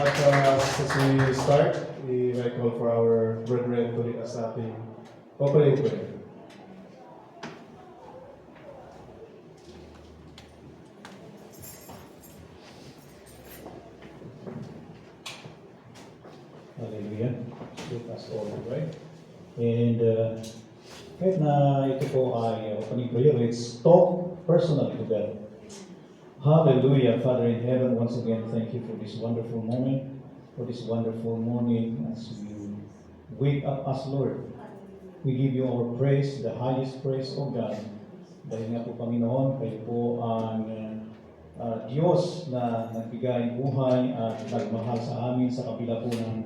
As we start, we call for our brethren to lead us sa ating opening prayer. Hallelujah. Let us all pray. And kahit na ito po ay opening prayer, let's talk personally to God. Hallelujah. Father in heaven, once again, thank you for this wonderful moment, for this wonderful morning as you wake up us, Lord. We give you our praise, the highest praise, O God. Dahil nga po, Panginoon, kayo po ang Diyos na nagbigay buhay at nagmahal sa amin sa kabila po ng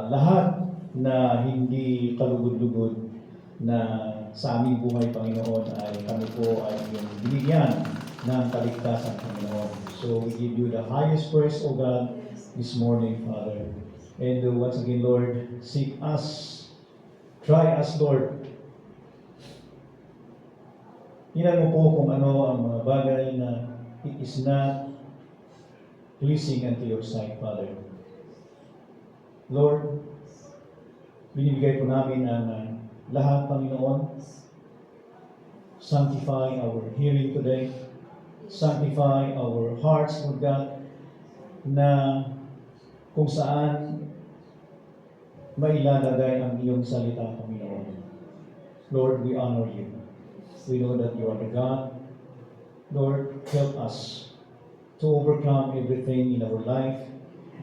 lahat na hindi kalugod-lugod na sa aming buhay, Panginoon, ay kami po ay yung binigyan ng kaligtasan, Panginoon. So we give you the highest praise, O God, this morning, Father. And once again, Lord, seek us, try us, Lord. Tingnan mo po kung ano ang mga bagay na it is not pleasing unto your sight, Father. Lord, binibigay po namin ang lahat, Panginoon. Sanctify our hearing today. Sanctify our hearts, Lord God, na kung saan mailalagay ang iyong salita, Panginoon. Lord, we honor you. We know that you are the God. Lord, help us to overcome everything in our life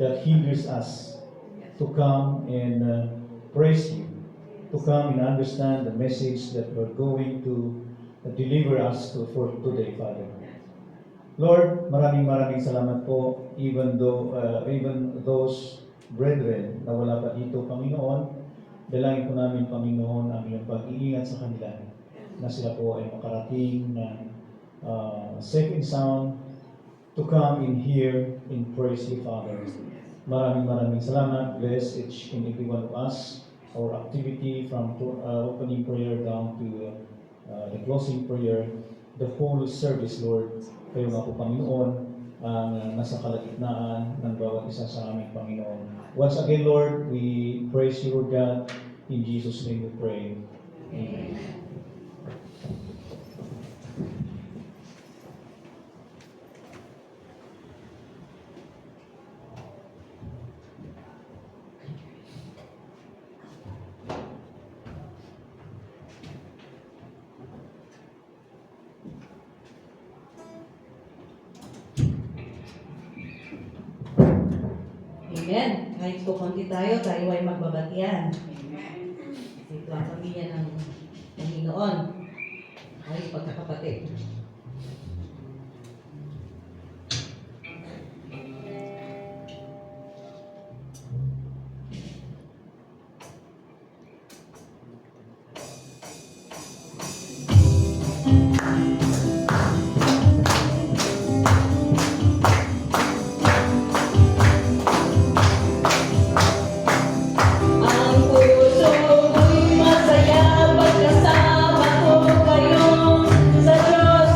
that hinders us to come and praise you, to come and understand the message that we're going to deliver us for today, Father. Lord, maraming salamat po, even those brethren na wala pa dito, Panginoon, dalangin po namin, Panginoon, ang iyong pag-iingat sa kanila, na sila po ay makarating ng safe and sound to come in here and praise you, Father. Maraming salamat. Bless each and every one of us, our activity from opening prayer down to the closing prayer, the whole service, Lord. Kayo nga po, Panginoon, ang nasa kalagitnaan ng bawat isa sa aming Panginoon. Once again, Lord, we praise you, Lord God. In Jesus' name we pray. Amen. Amen. Kahit kukunti tayo ay magbabatian. Ito ang pamilya ng Panginoon. Ay pagkakapatid. Ang puso ko'y masaya pagkasama ko kayo sa Diyos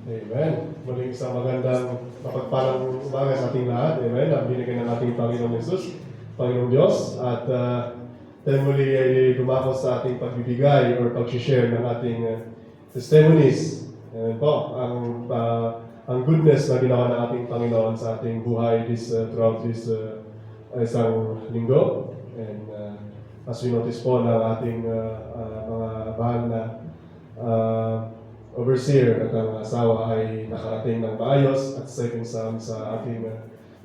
Amen. Muling isang magandang mapagpalang umaga sa ating lahat. Amen. Ang binigay ng ating Panginoong Jesus, Panginoong Diyos. At tayo muli ay dumako sa ating pagbibigay or pag-share ng ating testimonies. Amen po. Ang goodness na ginawa ng ating Panginoon sa ating buhay throughout this isang linggo. And as we notice po na ating mga bahal na overseer at ang asawa ay nakarating ng maayos at safe and sound sa ating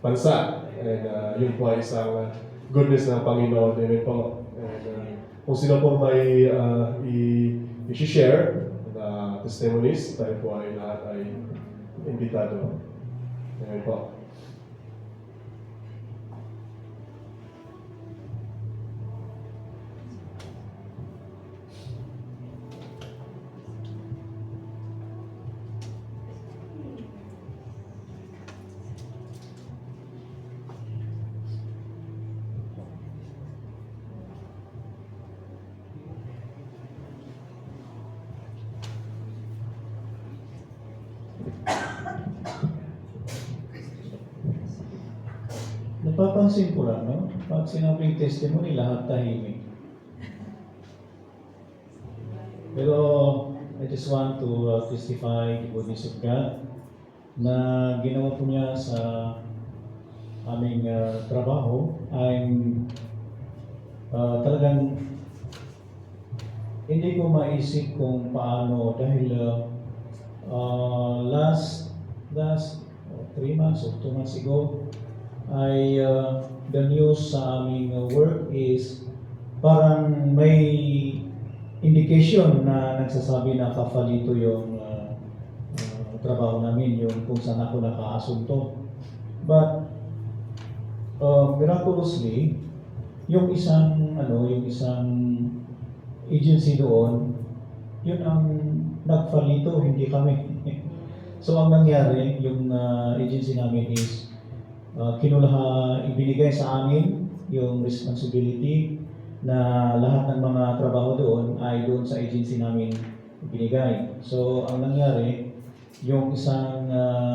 bansa. And yun po ay isang goodness ng Panginoon. Amen po. And kung sino po may i-share na testimonies, tayo po ay lahat ay imbitado. Amen po. Napapansin ko lang, no? Pag sinabing testimony, lahat tahimik. Pero I just want to testify the goodness of God na ginawa po niya sa aming trabaho. I'm talagang hindi ko maisip kung paano dahil last 3 months or 2 months ago, the news sa aming work is parang may indication na nagsasabi na kafalito yung trabaho namin, yung kung saan ako nakaasunto. But miraculously, yung isang agency doon, yun ang nagfalito, hindi kami. So ang nangyari, yung agency namin is ibinigay sa amin yung responsibility na lahat ng mga trabaho doon ay doon sa agency namin ibinigay. So ang nangyari, yung isang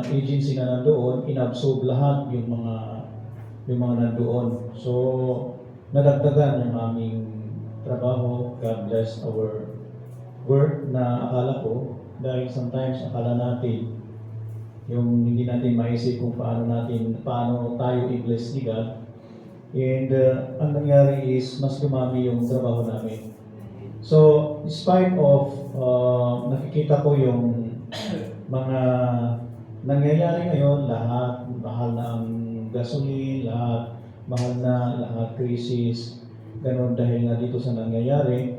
agency na nandoon, inabsorb lahat yung mga nandoon. So nadagdagan yung aming trabaho. God bless our work na akala ko, dahil sometimes akala natin yung hindi natin maisip kung paano tayo i-bless ni God. And ang nangyari is mas dumami yung trabaho namin. So, despite of nakikita ko yung mga nangyayari ngayon, lahat mahal na ang gasoline, lahat crisis, ganun dahil nga dito sa nangyayari.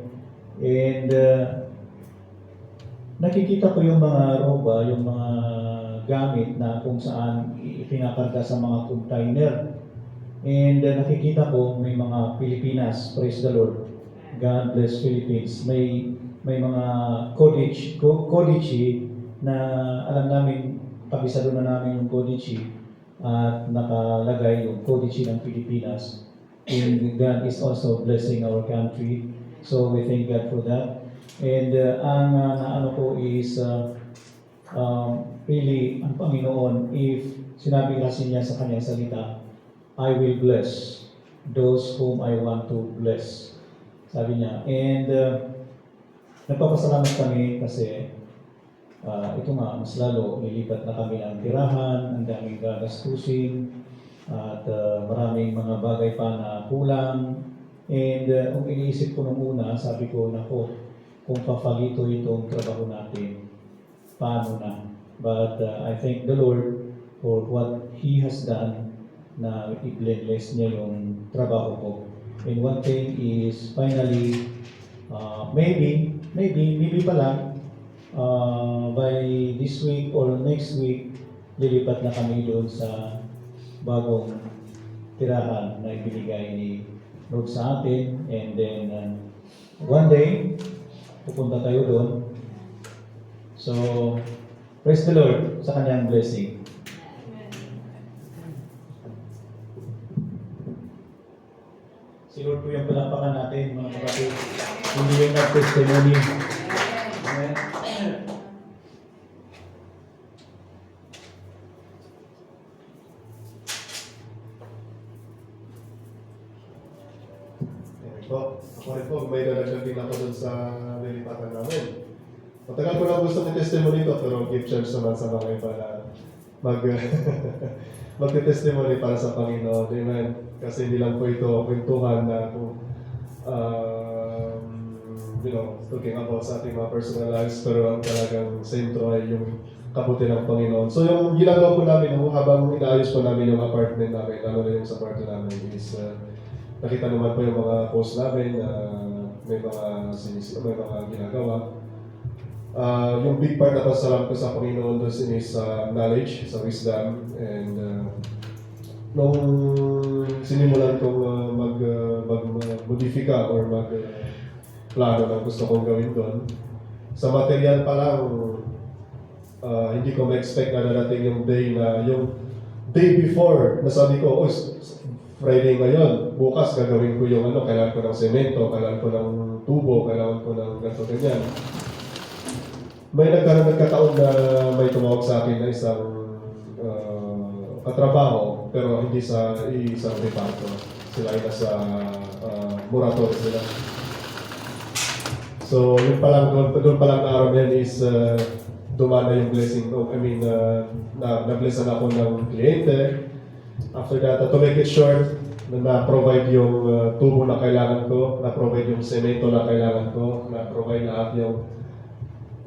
And nakikita ko yung mga roba, yung mga gamit na kung saan ipinakarga sa mga container. And nakikita ko may mga Pilipinas, praise the Lord. God bless Philippines. May mga codice na alam namin, kabisado na namin yung codice at nakalagay yung codice ng Pilipinas. And God is also blessing our country. So we thank God for that. And ang naano ko is really, ang Panginoon, if sinabi kasi niya sa kanyang salita, I will bless those whom I want to bless. Sabi niya. And nagpapasalamat kami kasi ito nga, mas lalo, nilipat na kami ng tirahan, ang daming gagastusin, at maraming mga bagay pa na kulang. And kung iniisip ko nung una, sabi ko, nako, kung papalito itong trabaho natin, paano na? But I thank the Lord for what He has done na i-bless niya yung trabaho ko. And one thing is, finally, maybe pa lang, by this week or next week, lilipat na kami doon sa bagong tirahan na ibinigay ni Lord sa atin. And then, one day, pupunta tayo doon. So, praise the Lord sa kanyang blessing. Si Lord po yung palapakan natin, mga kapatid. Hindi yung nag-testimony. Amen. Ako rin po, may dadagdag din ako dun sa nilipatan namin. Matagal ko lang gusto ng testimony ko, pero give chance naman sa mga iba na magte-testimony para sa Panginoon. Amen. Kasi hindi lang po ito kwentuhan na kung talking about sa ating mga personal lives, pero ang talagang sentro ay yung kabuti ng Panginoon. So yung ginagawa po namin, habang inaayos po namin yung apartment namin, lalo na yung sa kwarto namin, is nakita naman po yung mga post namin na may mga ginagawa. Yung big part na pasalamat ko sa Panginoon doon is knowledge, sa wisdom, and nung sinimulan kong mag-modifika or plano na gusto kong gawin doon, sa material pa lang, hindi ko ma-expect na darating yung day before, nasabi ko, Friday ngayon, bukas gagawin ko yung kailangan ko ng semento, kailangan ko ng tubo, kailangan ko ng ganito, ganyan. May nagkataon na may tumawag sa akin na isang katrabaho, pero hindi sa isang reparto. Sila ay nasa moratorium sila. So, doon pa lang na araw na yan is dumana yung blessing. Na-blessan ako ng kliyente. After that, to make it short, na-provide yung tubo na kailangan ko, na-provide yung semento na kailangan ko, na-provide lahat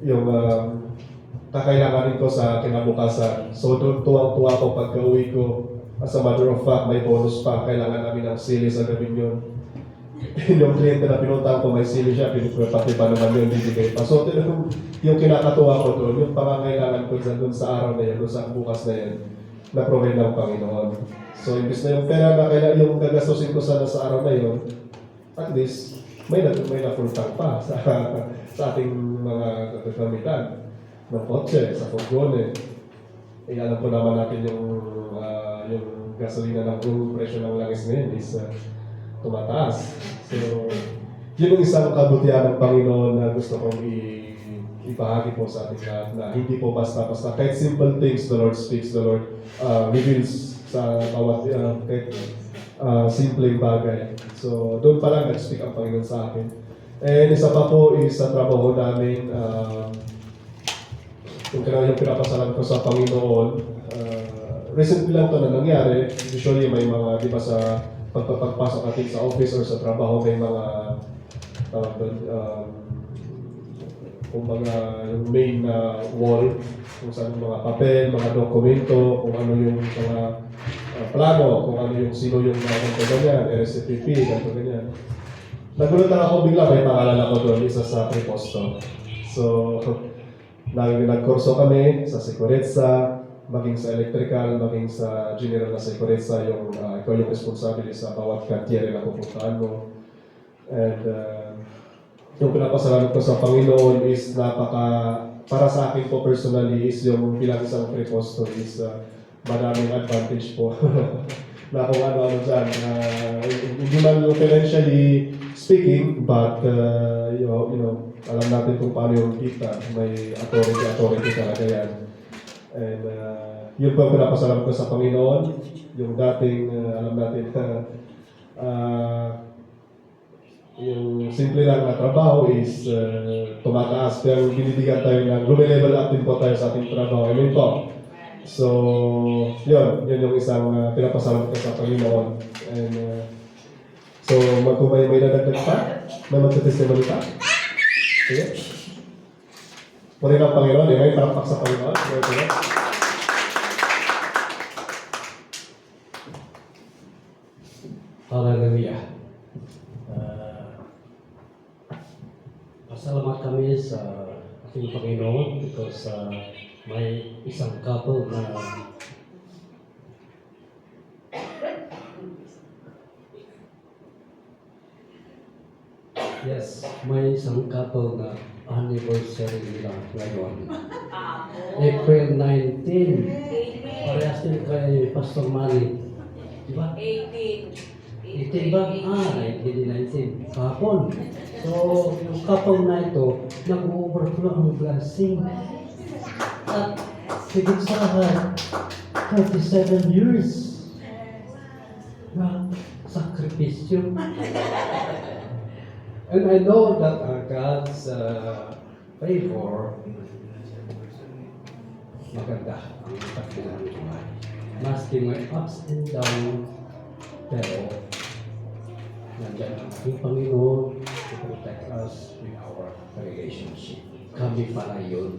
yung kakailanganin ko sa kinabukasan. So doon tuwang-tuwa ko pagka-uwi ko. As a matter of fact, may bonus pa. Kailangan namin ng sili sa gabing yun. Yung kliyente na pinuntahan ko, may sili siya, pati pa naman yun, bibigay pa. So yung kinakatuwa ko doon, yung pangangailangan ko doon sa araw na yun, doon sa bukas na yun, na-provide ng Panginoon. So imbis na yung pera na kailangan yung gagastusin ko sana sa araw na yun, at least may na-fultang pa sa ating mga gagamitan ng kotse, sa furgone. Alam po naman natin yung gasolina yung presyo ng langis ngayon is tumataas. So, yun yung isang kabutihan ng Panginoon na gusto kong ibahagi po sa ating lahat na hindi po basta-basta. Kahit simple things, the Lord speaks, the Lord reveals sa bawat simpleng bagay. So, doon pa lang nag-speak ang Panginoon sa akin. And isa pa po is sa trabaho namin, yung pinapasalan ko sa Panginoon, recently lang ito na nangyari. Usually may mga, di ba sa pagpapasok natin sa office or sa trabaho, may mga kumbaga yung main na wall, kung saan yung mga papel, mga dokumento, kung ano yung mga plano, kung ano yung sino yung mga ganyan, RSVP, ganyan. Nagulat lang ako bigla, may pangalan ako doon, isa sa preposto. So, nagkurso kami sa Sekuretsa, maging sa electrical, maging sa general na Sekuretsa, ikaw yung responsable sa bawat kantiere na pupuntaan mo. And yung pinapasalamat ko sa Panginoon is para sa akin po personally, is yung bilang isang preposto is maraming advantage po. Na kung ano-ano dyan. Hindi man financially speaking, but alam natin kung paano yung kita. May authority talaga yan. And yun po ang pinapasalamat ko sa Panginoon. Yung dating, alam natin, yung simple lang na trabaho is tumataas. Pero binibigyan tayo ng lumilevel up din po tayo sa ating trabaho. Amen po. So, yun yung isang pinapasalamat ko sa Panginoon. And so, kung may dadagdag pa, may magte-testimony pa. Sige. Puri ng Panginoon, may parapak sa Panginoon. Hallelujah. Pasalamat kami sa ating Panginoon because may isang couple na may isang couple na anniversary nila ngayon. April 19. Parehas din kay Pastor Manny. Diba? 18 ba? 19. Kahapon. So, yung couple na ito, nag-overflow ang blessing. At sigit sa lahat, 37 years na sakripisyo. And I know that God's favor, maganda ang pagkilang buhay. Maski may ups and downs, pero nandiyan ang ating Panginoon to protect us with our relationship. Kami pala yun.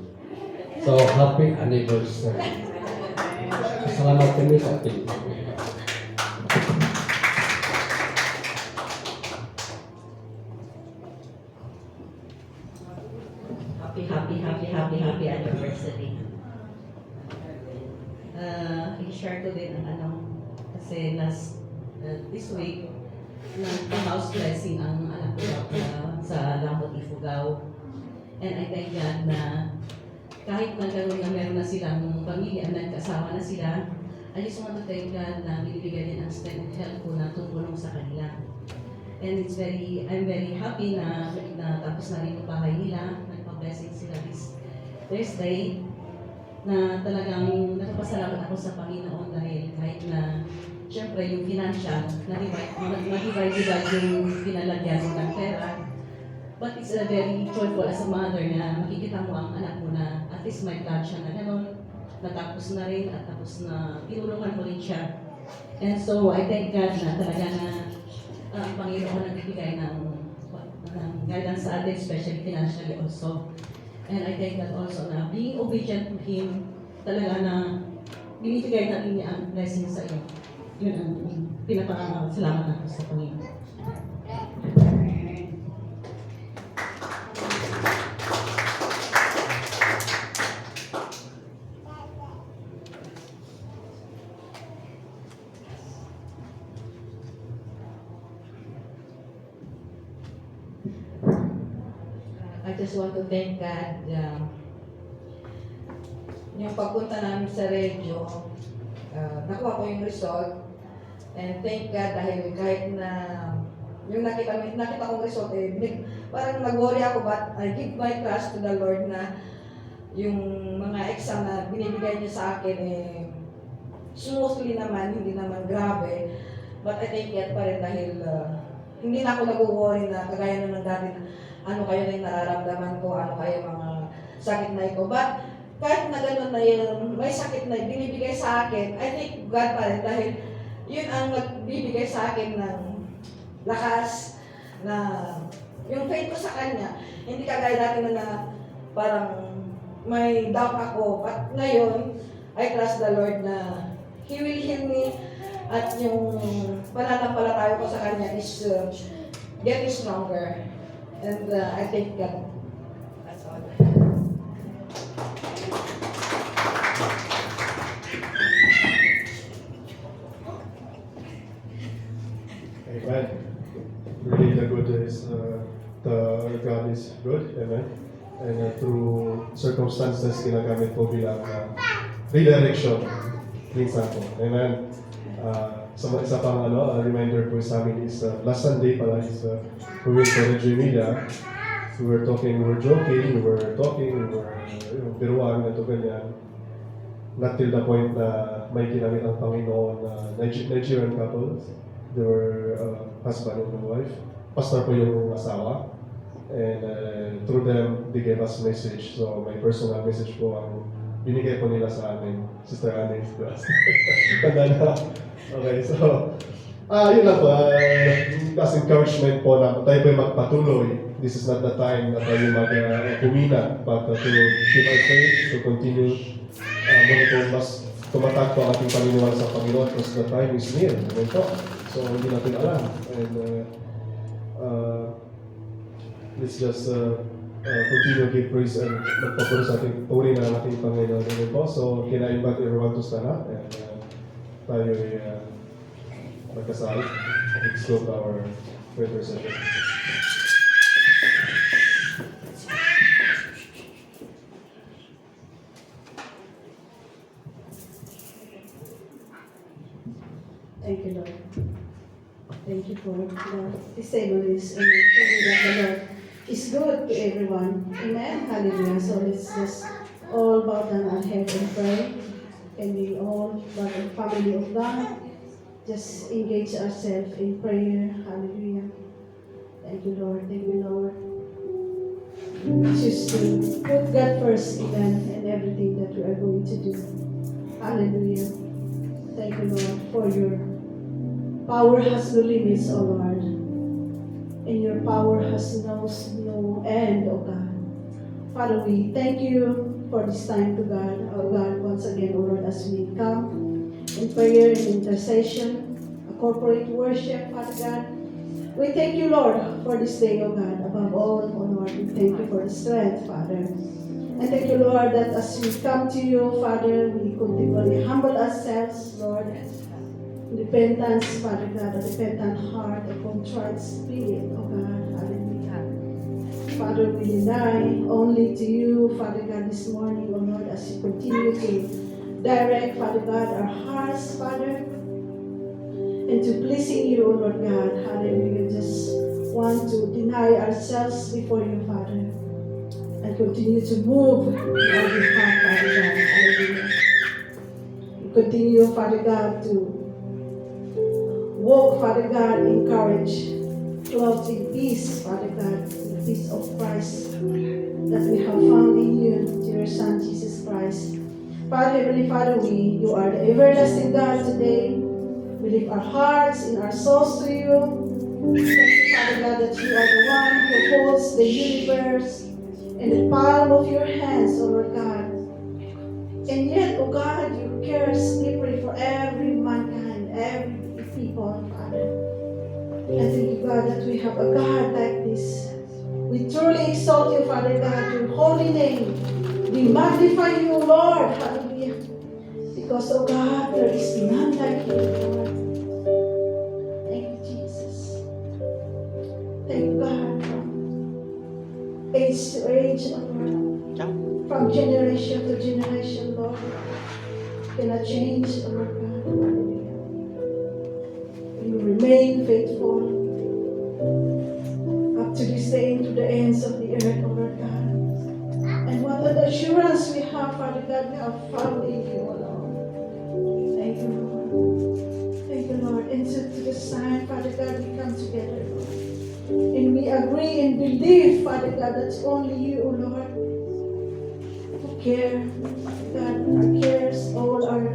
So, happy anniversary. Salamat kami sa ating Panginoon. Happy anniversary. I-share ko din ang kasi this week, house blessing ang anak ko sa Lambot Ifugao. And I thank God na kahit nagkaroon na meron na silang pamilya, nagkasama na sila, I just want to thank God na binibigyan din ang strength and help ko na tumulong sa kanila. And I'm very happy na tapos na rin yung bahay nila, nagpa-blessing sila this Thursday, na talagang nagpapasalamat ako sa Panginoon dahil kahit na syempre yung financial, mag-divide yung pinalagyan mo ng pera, but it's very joyful as a mother na makikita mo ang anak mo na at least may plan siya na gano'n, natapos na rin at tapos na tinulungan mo rin siya. And so I thank God na talaga na ang Panginoon nagbibigay ng guidance sa atin, especially financially also. And I thank God also na being obedient to Him, talaga na binibigay natin niya ang blessing sa iyo. Yun ang pinapasalamat natin sa Panginoon. I just want to thank God. Yung pagpunta namin sa Regio, nakuha ko yung result. And thank God dahil kahit na yung nakita kong result, parang nag-worry ako, but I give my trust to the Lord na yung mga exam na binibigay niya sa akin, smoothly naman, hindi naman grabe. But I thank God pa rin dahil hindi na ako nag-worry na kagaya nung dati na ano kayo na yung nararamdaman ko, ano kayo mga sakit na ito. But kahit na gano'n na yun, may sakit na binibigay sa akin, I thank God pa rin dahil yun ang nagbibigay sa akin ng lakas na yung faith ko sa Kanya. Hindi kagaya dati na parang may doubt ako. But ngayon, I trust the Lord na He will heal me at yung pananampalataya ko sa Kanya is getting stronger. And I thank God. That's all. Amen. Really, the good is the God is good. Amen. And through circumstances, ginagamit po bilang redirection. Minsan po. Amen. Isa pang reminder po sa amin is last Sunday pala is we went to Reggio Emilia. We were joking, we were biruan na ito ganyan. Not till the point na may ginamit ang Panginoon na Nigerian couples. They were husband and wife. Pastor po yung asawa. And through them, they gave us message. So may personal message po ang binigay po nila sa amin. Sister Anne. Tanda na. Okay, so, yun lang po. As encouragement po na tayo po'y magpatuloy. This is not the time na tayo mag-humina, but to keep our faith, to continue. Muna po mas tumatak po ang ating paniniwala sa Panginoon because the time is near. Amen po. So, hindi natin alam. And let's just continue to give praise and magpapuro sa ating puri na ating Panginoon. Amen po. So, can I invite everyone to stand up and tayo ay magkasal. Let's go to our prayer session. Thank you, Lord. Thank you for the testimonies. Amen. Praying that the Lord is good to everyone. Amen. Hallelujah. So let's just all bow down our head and pray. And we all, the family of God, just engage ourselves in prayer. Hallelujah. Thank you, Lord. Thank you, Lord. Choose to put God first even in everything that we are going to do. Hallelujah. Thank you, Lord, for your power has no limits, O Lord. And your power has no end, O God. Father, we thank you for this time to God, O God, once again, O Lord, as we come in prayer and intercession, a corporate worship, Father God. We thank you, Lord, for this day, O God. Above all, O Lord, we thank you for the strength, Father. And thank you, Lord, that as we come to you, Father, we continually humble ourselves, Lord. Repentance, Father God, a repentant heart, a contrite spirit, O God. Hallelujah. Father, we rely only to you, Father God, this morning, O Lord, as you continue to direct, Father God, our hearts, Father, and to pleasing you, O Lord God. Hallelujah. Just want to deny ourselves before you, Father, and continue to move on our behalf, Father God. Hallelujah. We continue, Father God, to walk, Father God, in courage, clothed in peace, Father God, the peace of Christ that we have found in you, through your Son, Jesus Christ. Father, Heavenly Father, you are the everlasting God today. We lift our hearts and our souls to you. Thank you, Father God, that you are the one who holds the universe in the palm of your hands, O Lord God. And yet, O God, you care deeply for every mankind, every people, Father. And thank you, God, that we have a God like this. We truly exalt you, Father God, your holy name. We magnify you, Lord. Hallelujah. Because, oh God, there is none like you, Lord. Thank you, Jesus. Thank you, God, from age to age, oh Lord. From generation to generation, Lord. Cannot change, oh Lord God. Hallelujah. You remain faithful up to this day, to the ends of the earth, oh Lord God. And what an assurance we have, Father God, we have found in you alone. Thank you, Lord. Thank you, Lord. And so to this time, Father God, we come together, Lord. And we agree and believe, Father God, that's only you, O Lord, who care, Father God, our cares, all our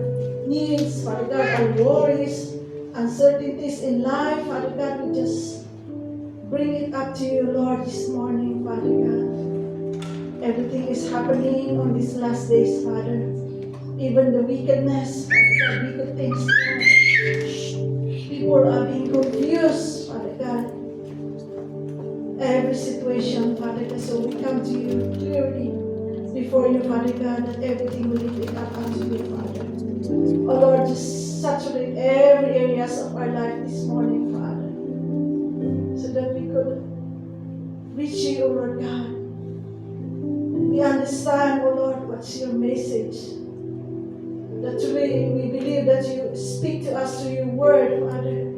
needs, Father God, our worries, uncertainties in life, Father God, we just bring it up to you, Lord, this morning, Father God. Everything is happening on these last days, Father. Even the wickedness, Father God, wicked things, Lord. People are being confused, Father God. Every situation, Father God, so we come to you clearly before you, Father God, that everything will be picked up unto you, Father. Oh Lord, just saturate every areas of our life this morning, Father, so that we could reach you, oh Lord God. We understand, oh Lord, what's your message. That we believe that you speak to us through your word, Father.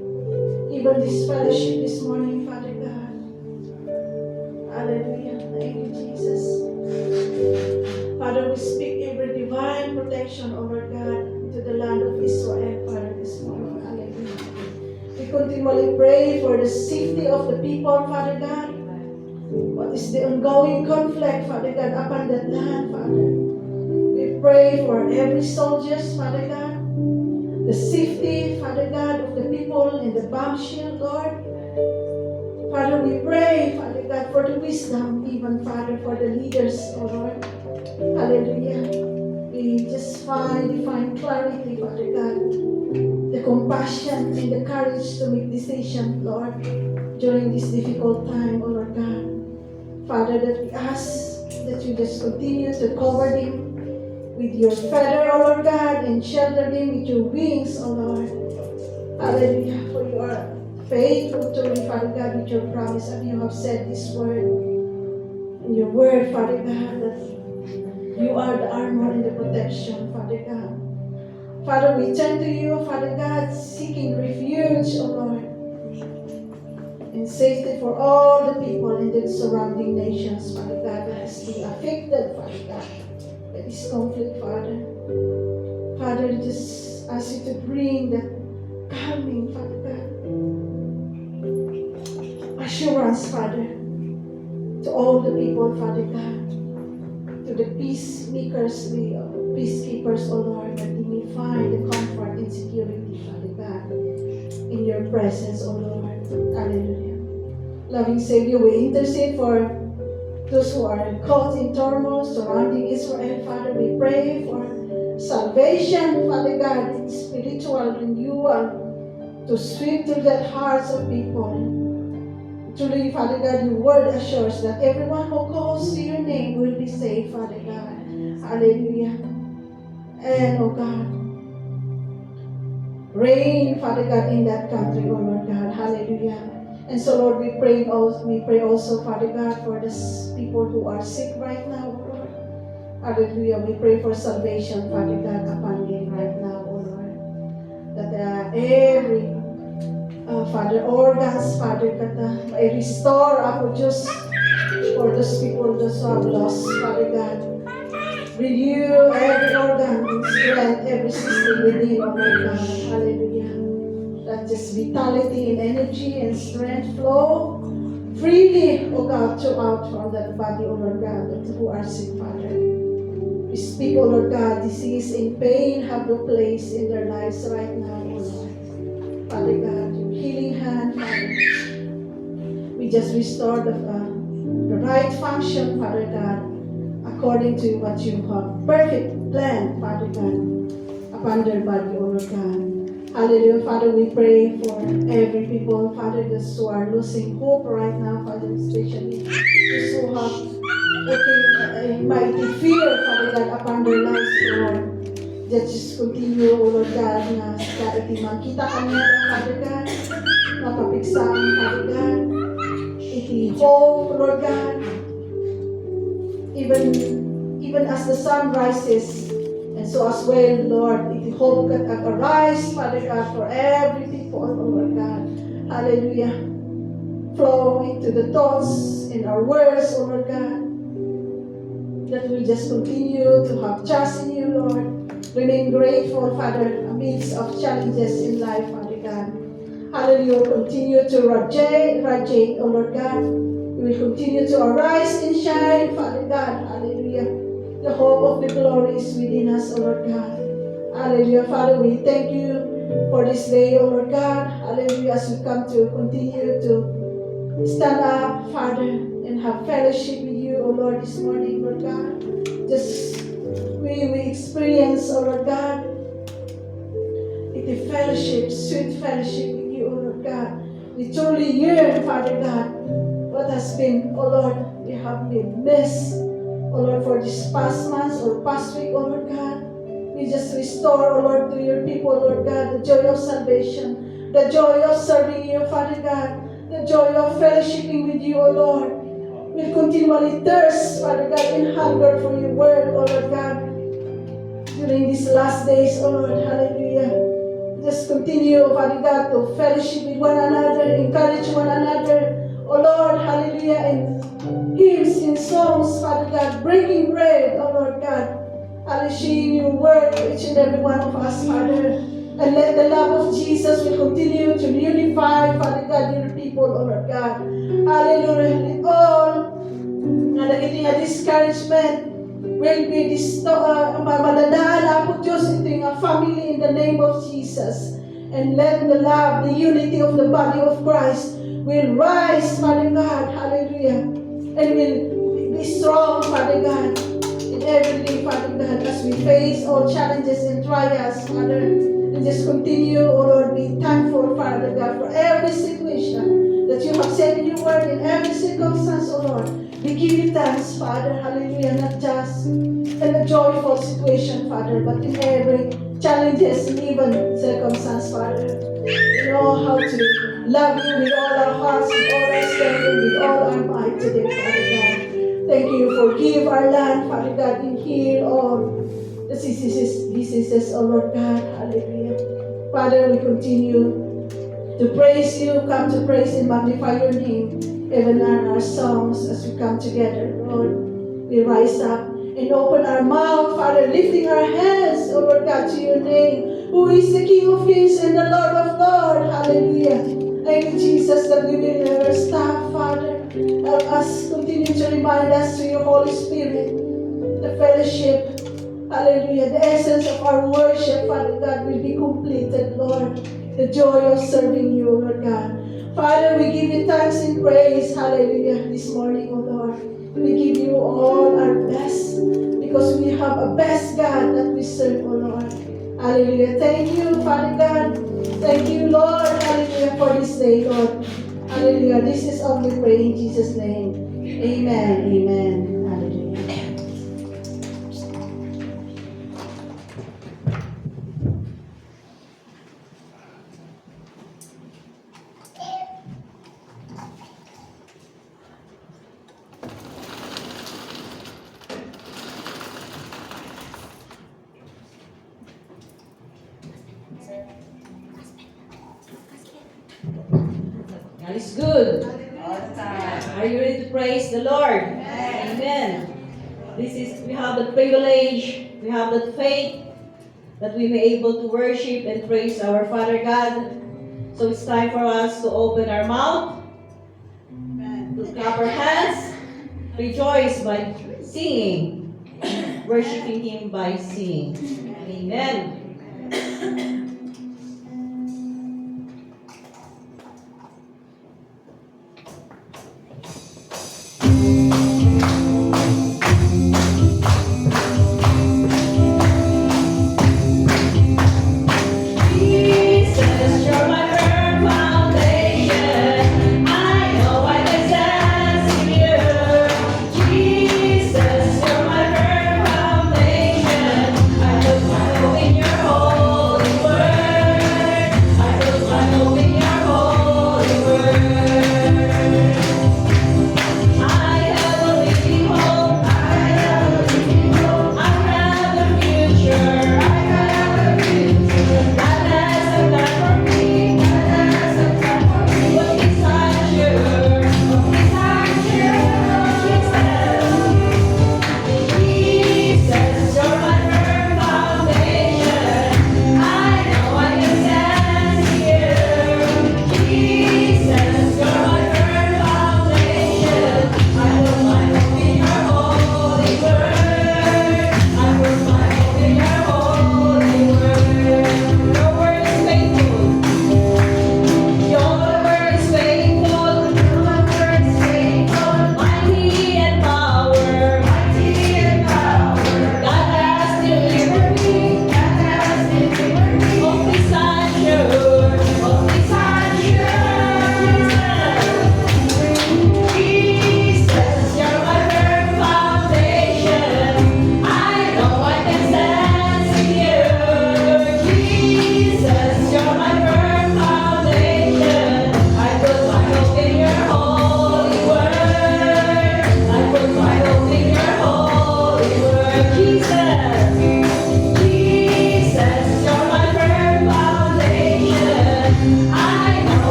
Even this fellowship this morning, Father God. Hallelujah. Thank you, Jesus. Father, we speak every divine protection, oh Lord God, to the land of Israel, Father, this morning. Hallelujah. We continually pray for the safety of the people, Father God. What is the ongoing conflict, Father God, upon that land, Father? We pray for every soldiers, Father God. The safety, Father God, of the people in the bomb shield, Lord. Father, we pray, Father God, for the wisdom, even, Father, for the leaders, oh Lord. Hallelujah. We just find clarity, Father God. The compassion and the courage to make decisions, Lord, during this difficult time, oh Lord God. Father, that we ask that you just continue to cover them with your feather, O Lord God, and shelter them with your wings, O Lord. Hallelujah. For you are faithful to me, Father God, with your promise, and you have said this word in your word, Father God, that you are the armor and the protection, Father God. Father, we turn to you, Father God, seeking refuge, O Lord, and safety for all the people in the surrounding nations, Father God, that is being affected, Father God, by this conflict, Father. Father, just ask you to bring that calming, Father God, a assurance, Father, to all the people, Father God, to the peacemakers, the peacekeepers, O Lord, that they may find the comfort and security, Father God, in your presence, O Lord. Hallelujah. Loving Savior, we intercede for those who are caught in turmoil surrounding Israel, Father. We pray for salvation, Father God, spiritual renewal to sweep through the hearts of people. Truly, Father God, your word assures that everyone who calls to your name will be saved, Father God. Hallelujah. And, oh God, reign, Father God, in that country, oh Lord God. Hallelujah. And so, Lord, we pray also, Father God, for the people who are sick right now, oh Lord. Hallelujah. We pray for salvation, Father God, upon them right now, oh Lord. That every Father, organs, Father God, may restore ako just for those people, those who have lost, Father God. Renew every organ, strength, every system within, oh my God. Hallelujah. Let just vitality and energy and strength flow freely, oh God, throughout from that body, oh Lord God, who are sick, Father. We speak, oh Lord God, disease and pain have no place in their lives right now, oh Lord. Father God, your healing hand, Father. We just restore the right function, Father God, according to what you have perfect plan, Father God, upon their body, O Lord God. Hallelujah, Father, we pray for every people, Father, those who are losing hope right now, Father, especially those who have a mighty fear, Father God, upon their lives, Lord. Just continue, O Lord God, na sa itimang kita kanya, Father God, mapapiksaan, Father God, iti hope, Lord God, even as the sun rises, and so as well, Lord, iti hope that arise, Father God, for every people, O Lord God, hallelujah, flow into the thoughts and our words, O Lord God, that we just continue to have trust in you, Lord. Remain grateful, Father, amidst of challenges in life, Father God. Hallelujah. Continue to radiate, O Lord God. We will continue to arise and shine, Father God. Hallelujah. The hope of the glory is within us, O Lord God. Hallelujah. Father, we thank you for this day, O Lord God. Hallelujah. As we come to continue to stand up, Father, and have fellowship with you, O Lord, this morning, Lord God. Just we experience, O Lord God, the fellowship, sweet fellowship with you, O Lord God. We truly yearn, Father God, what has been, O Lord, we have been missed, O Lord, for this past months or past week, O Lord God. We just restore, O Lord, to your people, O Lord God, the joy of salvation, the joy of serving you, Father God, the joy of fellowshipping with you, O Lord. We continually thirst, Father God, and hunger for your word, O Lord God. During these last days, O Lord, hallelujah. Just continue, Father God, to fellowship with one another, encourage one another, O Lord, hallelujah, and hymns and songs, Father God, breaking bread, O Lord God, hallelujah, sharing your word to each and every one of us, Father. And let the love of Jesus will continue to unify, Father God, your people, O Lord God. Hallelujah. Let all na naging discouragement will be madadaan ako, Diyos, ito yung family in the name of Jesus. And let the love, the unity of the body of Christ will rise, Father God, hallelujah, and will be strong, Father God, in every day, Father God, as we face all challenges and trials, Father, and just continue, oh Lord, be thankful, Father God, for every situation that you have said in your word, in every circumstance, oh Lord. We give you thanks, Father, hallelujah, not just in a joyful situation, Father, but in every challenges and even circumstance, Father. We know how to love you with all our hearts, with all our strength, and with all our might today, Father God. Thank you for give our land, Father God, and heal all the diseases, oh Lord God, hallelujah. Father, we continue to praise you, come to praise and magnify your name, even in our songs as we come together, Lord. We rise up and open our mouth, Father, lifting our hands, oh Lord God, to your name, who is the King of Kings and the Lord of Lords, hallelujah. Thank you, Jesus, that we will never stop, Father. Help us continue to remind us through your Holy Spirit, the fellowship, hallelujah, the essence of our worship, Father God, will be completed, Lord. The joy of serving you, Lord God. Father, we give you thanks and praise, hallelujah, this morning, O Lord. We give you all our best because we have a best God that we serve, O Lord. Hallelujah. Thank you, Father God. Thank you, Lord, hallelujah, for this day, Lord. Hallelujah. This is all we pray in Jesus' name. Amen. Amen. Hallelujah. God is good. Are you ready to praise the Lord? Amen. We have the privilege, we have the faith that we may able to worship and praise our Father God. So it's time for us to open our mouth, to clap our hands, rejoice by singing, worshiping Him by singing. Amen. Jesus, you're my firm foundation. I know I can stand secure. Jesus, you're my firm foundation. I put my hope in your holy word.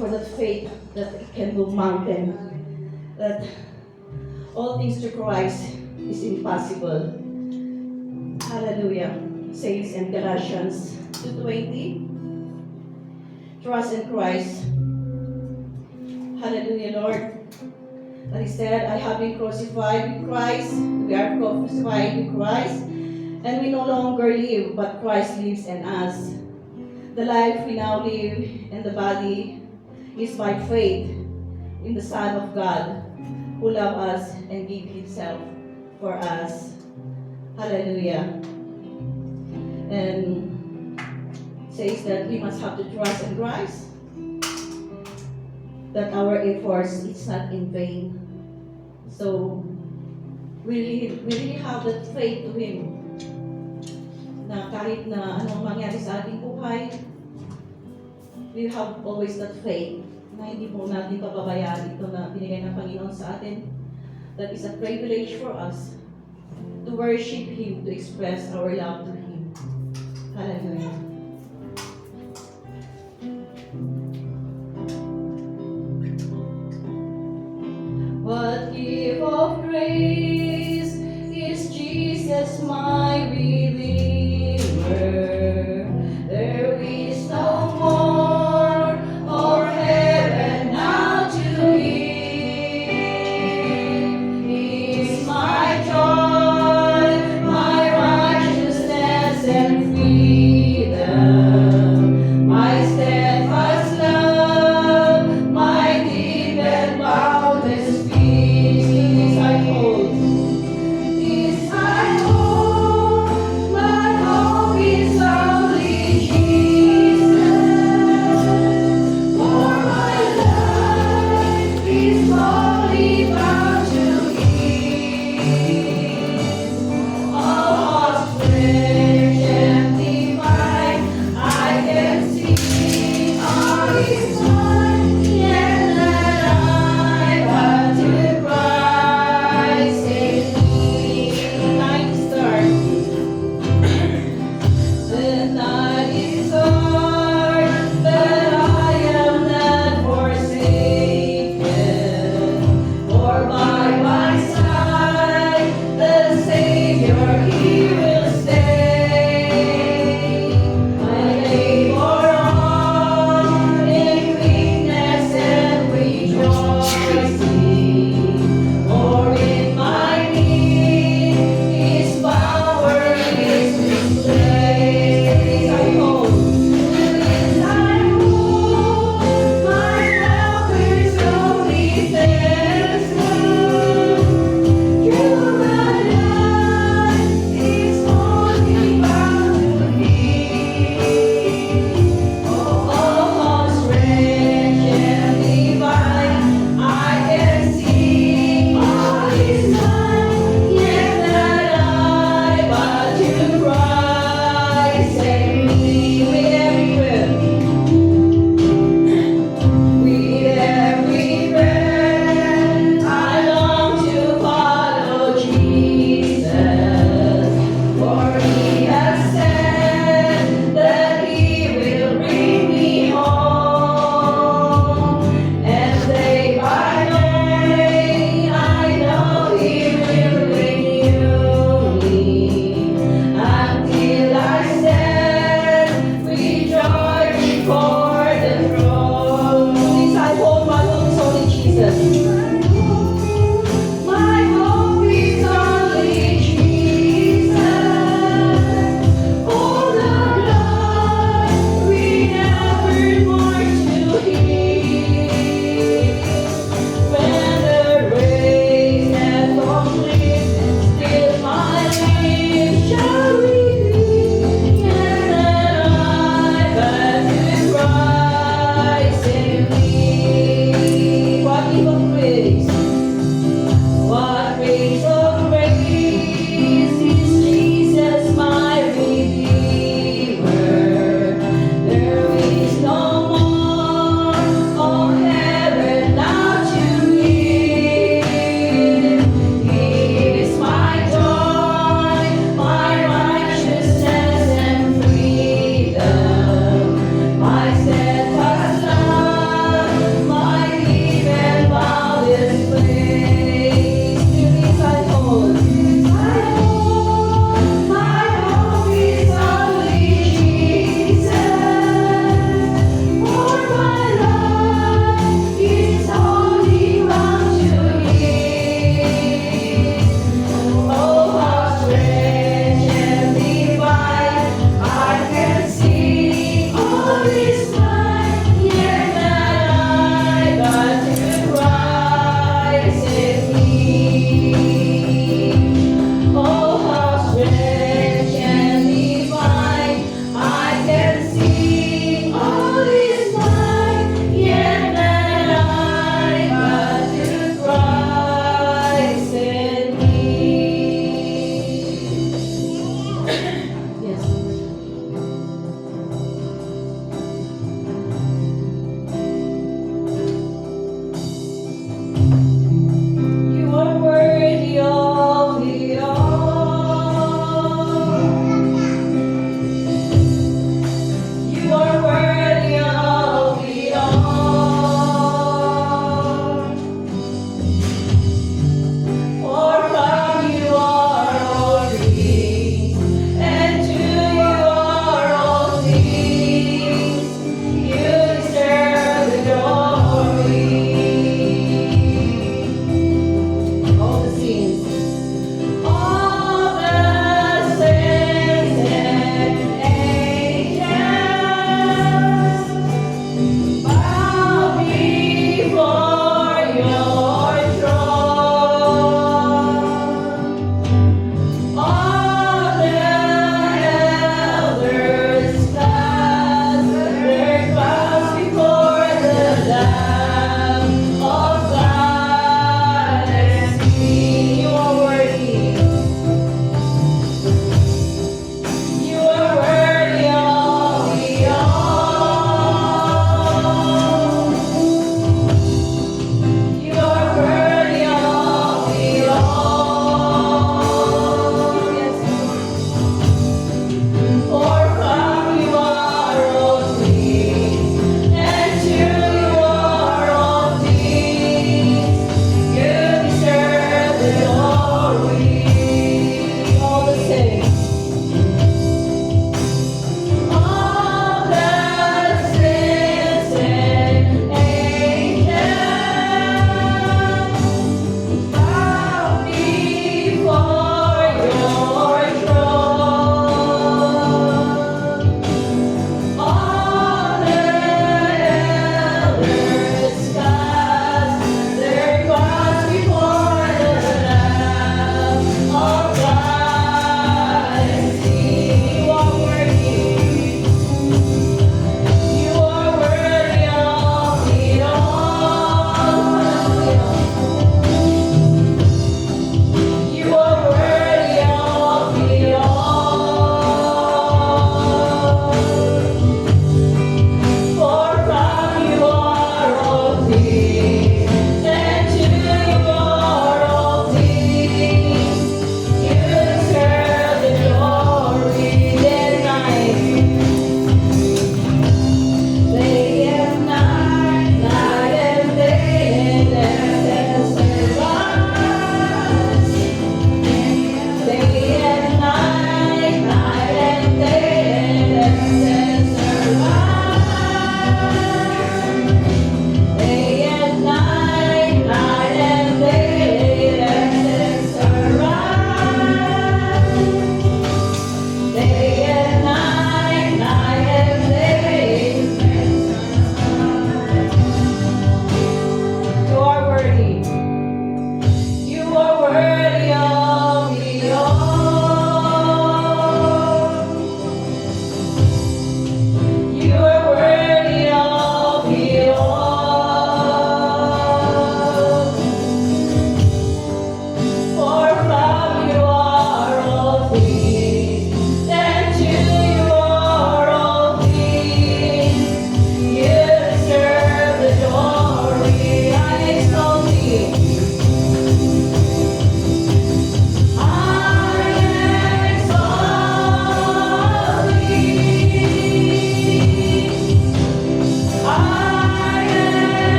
for that faith that it can move mountain. That all things to Christ is impossible. Hallelujah. Says in Galatians 2:20. Trust in Christ. Hallelujah, Lord. That He said, I have been crucified with Christ. We are crucified with Christ. And we no longer live, but Christ lives in us. The life we now live in the body is by faith in the Son of God, who loved us and gave Himself for us. Hallelujah. And says that we must have to trust in Christ, that our efforts is not in vain. So we really have that faith to Him, na kahit na anong mangyari sa ating buhay, we have always that faith na hindi po natin pababayaan ito na binigay ng Panginoon sa atin. That is a privilege for us to worship Him, to express our love to Him. Hallelujah. What gift of grace is Jesus my Redeemer? There is no more or heaven now to give. He is my joy, my righteousness and freedom.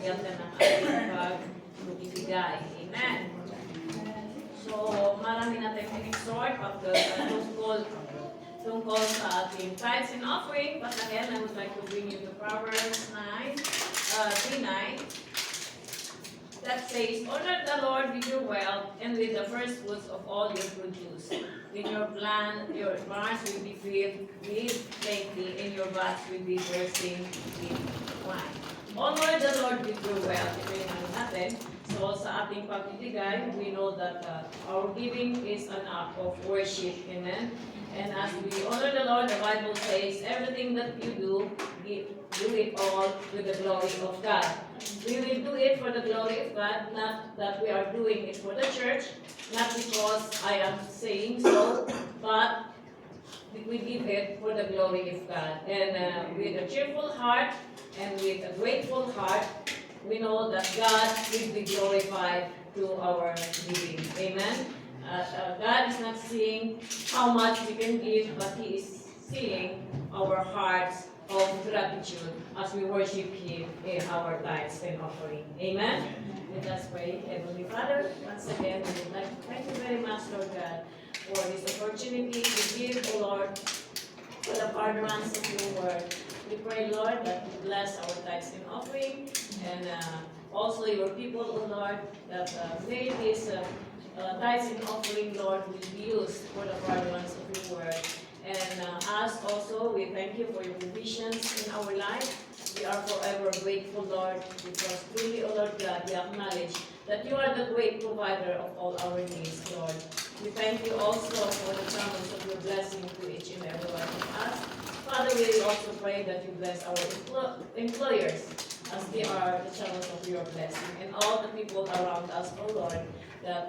bigyan ka ng ating pagbibigay. Amen. So, marami na tayong in-exhort tungkol sa ating tithes and offering. But again, I would like to bring you to Proverbs 3:9. That says, honor the Lord with your wealth and with the first fruits of all your produce. Then your barns will be filled with plenty, and your vats will be bursting with wine. Honor the Lord with your wealth. Ito yung ano natin. So sa ating pagbibigay, we know that our giving is an act of worship. Amen? And as we honor the Lord, the Bible says, everything that you do it all to the glory of God. We will do it for the glory of God, not that we are doing it for the church, not because I am saying so, but we give it for the glory of God. And with a cheerful heart and with a grateful heart, we know that God will be glorified through our giving. Amen? God is not seeing how much we can give, but He is seeing our hearts of gratitude as we worship Him in our tithes and offering. Amen? Let us pray. Heavenly Father, once again, we would like to thank you very much, Lord God, for this opportunity to give, O Lord, for the furtherance of your word. We pray, Lord, that you bless our tithes and offering, and also your people, O Lord, that may this tithes and offering, Lord, will be used for the furtherance of your word. And us also, we thank you for your provisions in our life. We are forever grateful, Lord, because truly, O Lord God, we acknowledge that you are the great provider of all our needs, Lord. We thank you also for the promise of your blessing to each and every one of us. Father, we also pray that you bless our employers as they are the channels of your blessing, and all the people around us, O Lord, that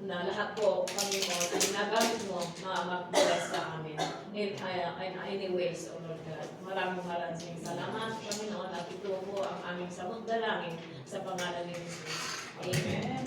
na lahat po, Panginoon, ay nagamit mo mag-bless sa amin in any ways, O Lord God. Maraming salamat, Panginoon, at ito po ang aming samot-dalangin sa pangalan ni Jesus. Amen.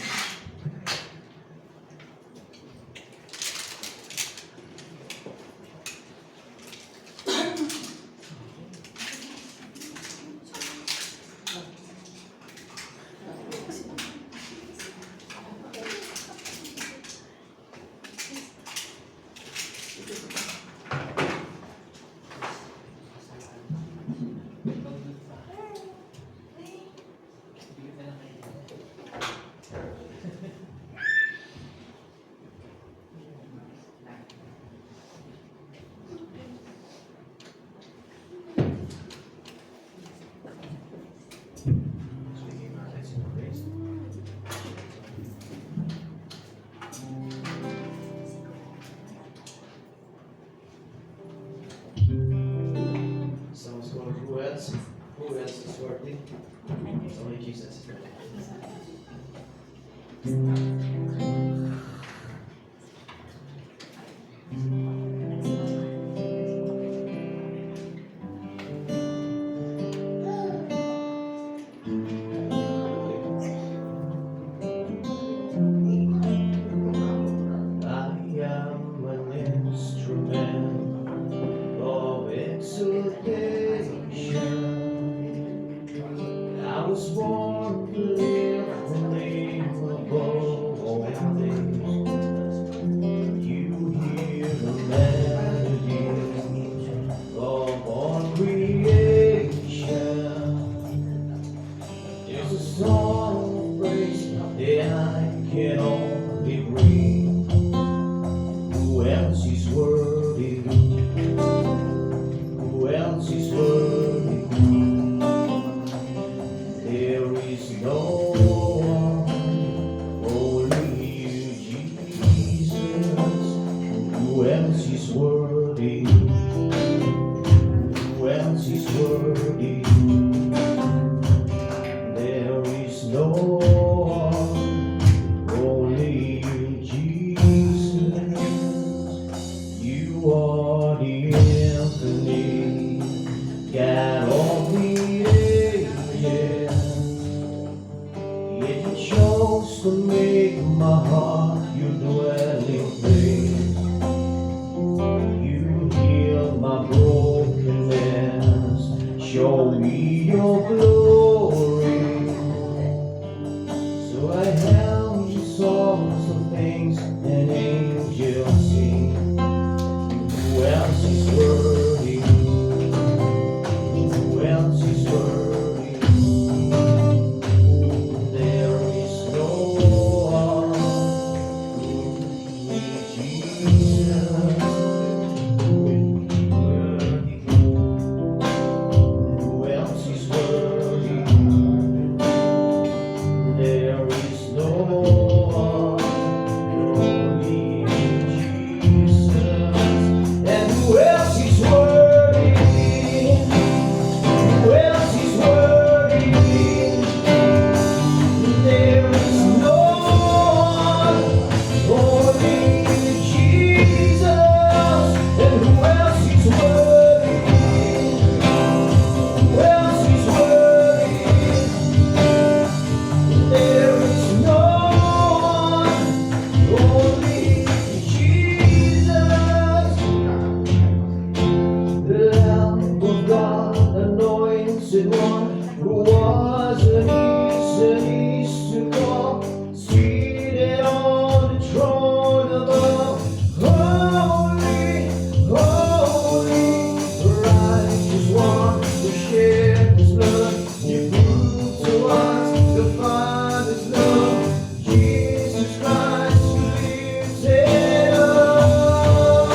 Someone's going, who else? Who else is worthy? Only Jesus. I am an instrument of exaltation. I was born to live the name above all things. You hear the melody of all creation. There's a song of praise that I can only bring. Who else is worthy? Who else is worthy? There is no one, only you, Jesus. Who else is worthy? Who else is worthy? There is no one, only you, Jesus. You are the infinite God of the ages. Yet you chose to make my heart your dwelling place. You heal my brokenness, show me your glory. was and is to come, seated on the throne above. Holy, holy, righteous one, who shed his blood. You proved to us the Father's love. Jesus Christ, you lifted up.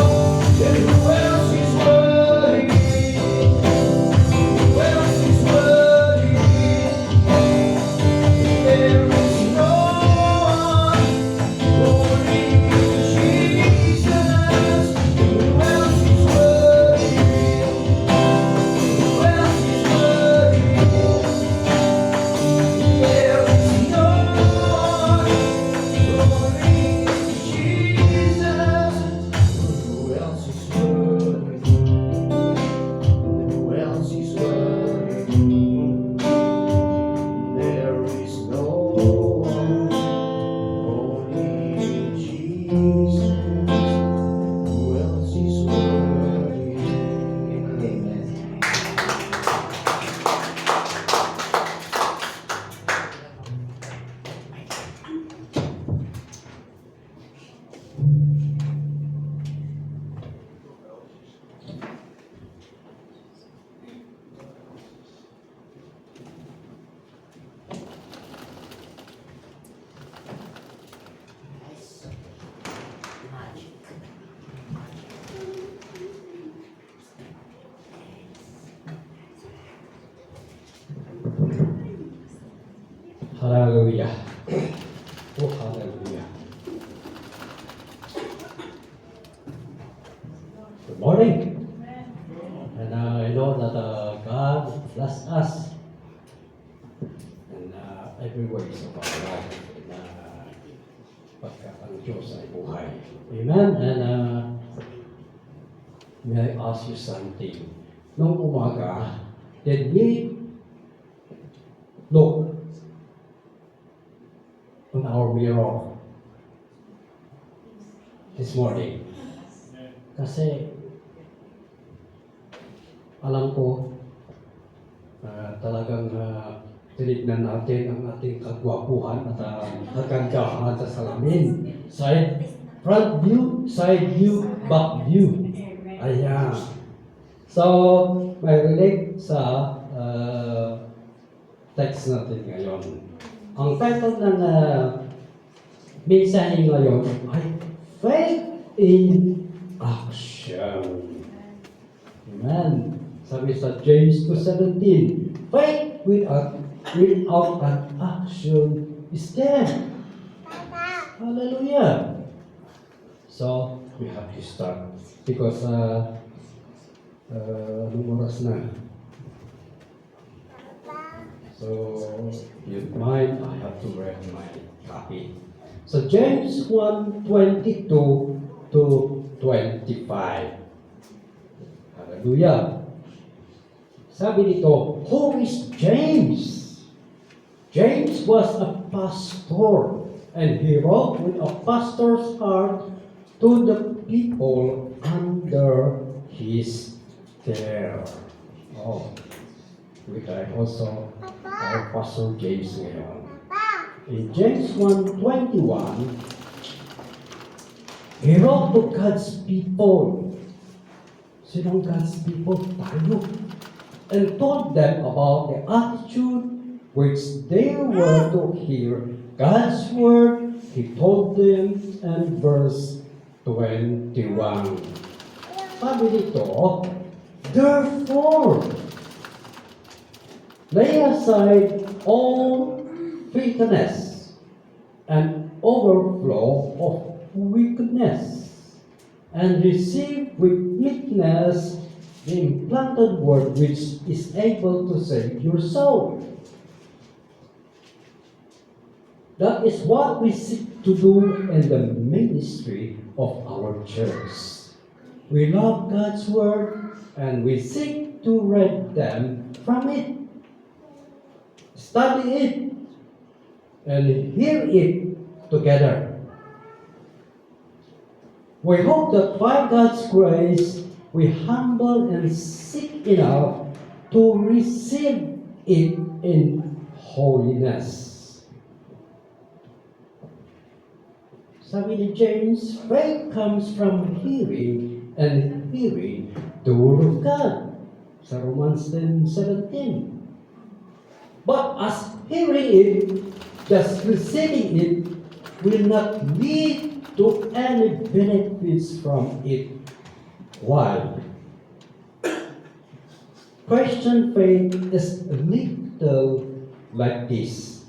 And who else is worthy? Who else is worthy? There is no one, only Jesus. Who else is worthy? Who else is worthy? There is no one, only Jesus. Who else is worthy? Who else is worthy? There is no one, only Jesus. Who else is worthy? Amen. Hallelujah. Oh, hallelujah. Good morning. And I know that God bless us in every ways of our life na pagka ang Diyos ay buhay. Amen. And may I ask you something? Nung umaga, did we look on our mirror this morning? Kasi alam ko talagang tinignan natin ang ating kagwapuhan at kagandahan sa salamin. Front view, side view, back view. Ayan. So, may relate sa text natin ngayon. Ang title ng mensahe ngayon ay Faith in Action. Amen. Sabi sa James 2:17, faith without an action is dead. Hallelujah. So, we have to start because anong oras na? So, you mind, I have to read my copy. So, James 1:22 to 25. Hallelujah. Sabi nito, who is James? James was a pastor, and he wrote with a pastor's heart to the people under his care. Oh, which I also our Pastor James ngayon. In James 1:21, he wrote to God's people. Sinong God's people? Tayo. And told them about the attitude which they were to hear God's word. He told them in verse 21. Sabi dito, therefore, lay aside all filthiness and overflow of wickedness, and receive with meekness the implanted word which is able to save your soul. That is what we seek to do in the ministry of our church. We love God's word and we seek to read them from it, study it, and hear it together. We hope that by God's grace, we humble and seek enough to receive it in holiness. Sabi ni James, faith comes from hearing, and hearing the Word of God. Sa Romans 10:17. But as hearing it, just receiving it, will not lead to any benefits from it. Why? Christian faith is a little like this.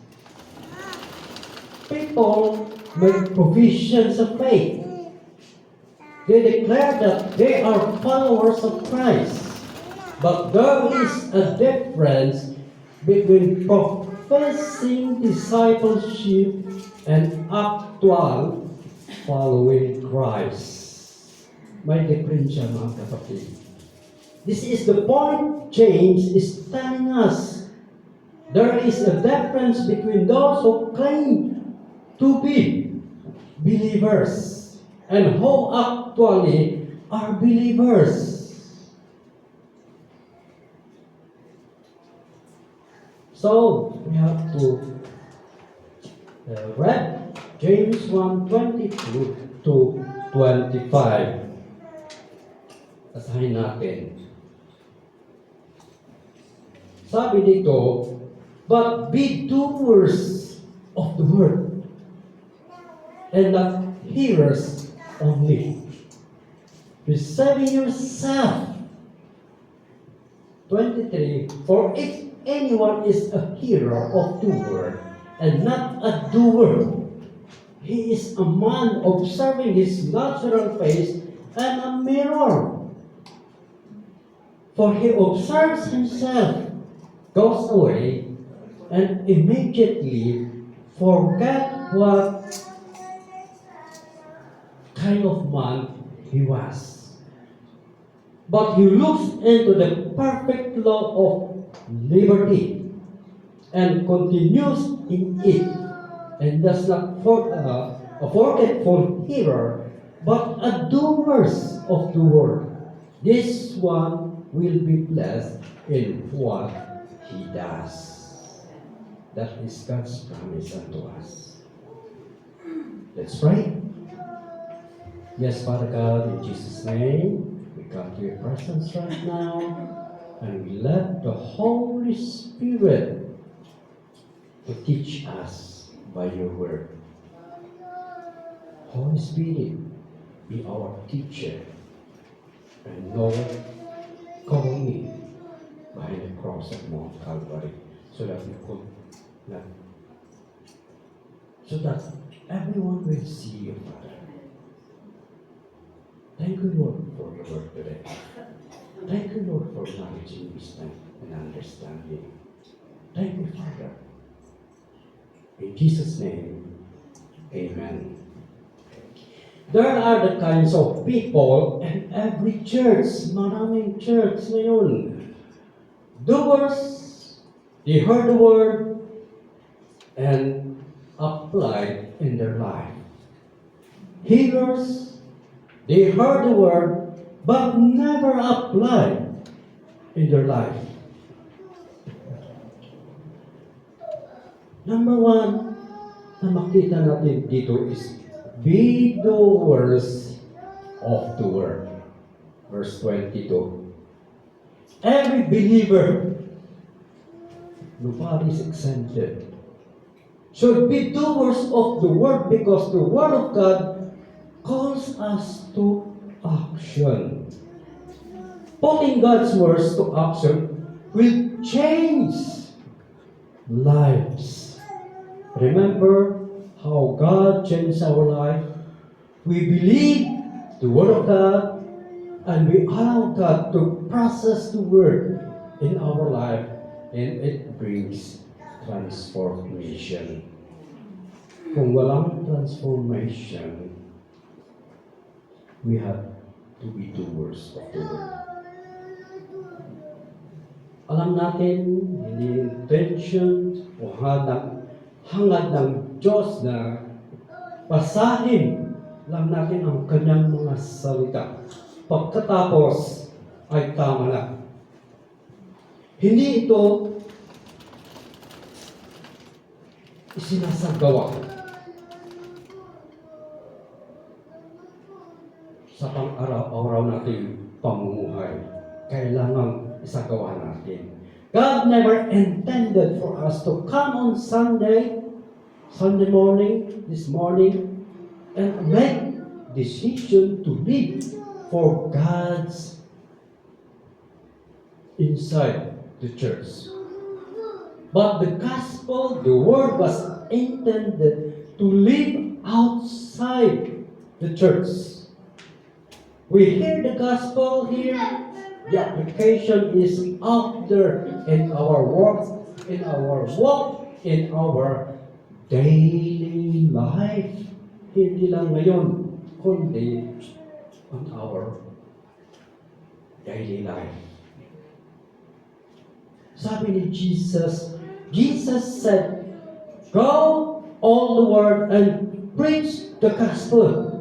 People make provisions of faith. They declare that they are followers of Christ. But there is a difference between professing discipleship and actual following Christ. May diferensya mga kapatid. This is the point James is telling us. There is a difference between those who claim to be believers and who actually are believers. So, we have to read James 1:22 to 25. Basahin natin. Sabi dito, but be doers of the word, and not hearers only, deceiving yourself. 23, for if anyone is a hearer of the word and not a doer, he is a man observing his natural face and a mirror. For he observes himself, goes away, and immediately forget what kind of man he was. But he looks into the perfect law of liberty and continues in it, and does not a forgetful hearer, but a doer of the word. This one will be blessed in what he does. That is God's promise unto us. Let's pray. Yes, Father God, in Jesus' name, we come to your presence right now, and we let the Holy Spirit to teach us by your word. Holy Spirit, be our teacher, and Lord, cover me behind the cross of Mount Calvary, so that everyone will see you, Father. Thank you, Lord, for your word today. Thank you, Lord, for knowledge and wisdom and understanding. Thank you, Father. In Jesus' name, amen. There are the kinds of people in every church, maraming church ngayon. Doers, they heard the word and applied in their life. Hearers, they heard the word but never applied in their life. Number one na makita natin dito is be doers of the word. Verse 22. Every believer, nobody is exempted, should be doers of the word, because the word of God calls us to action. Putting God's words to action will change lives. Remember how God changed our life? We believe the word of God, and we allow God to process the word in our life, and it brings transformation. Kung walang transformation, we have to be doers of the word. Alam natin, hindi intention o hangad ng Diyos na basahin lang natin ang kanyang mga salita. Pagkatapos ay tama na. Hindi ito isinasagawa sa pang-araw-araw nating pamumuhay. Kailangan isagawa natin. God never intended for us to come on Sunday morning, this morning, and make decision to live for God's inside the church. But the gospel, the word was intended to live outside the church. We hear the gospel here, the application is out there in our work, in our walk, in our daily life. Hindi lang ngayon, kundi on our daily life. Sabi ni Jesus said, go all the world and preach the gospel.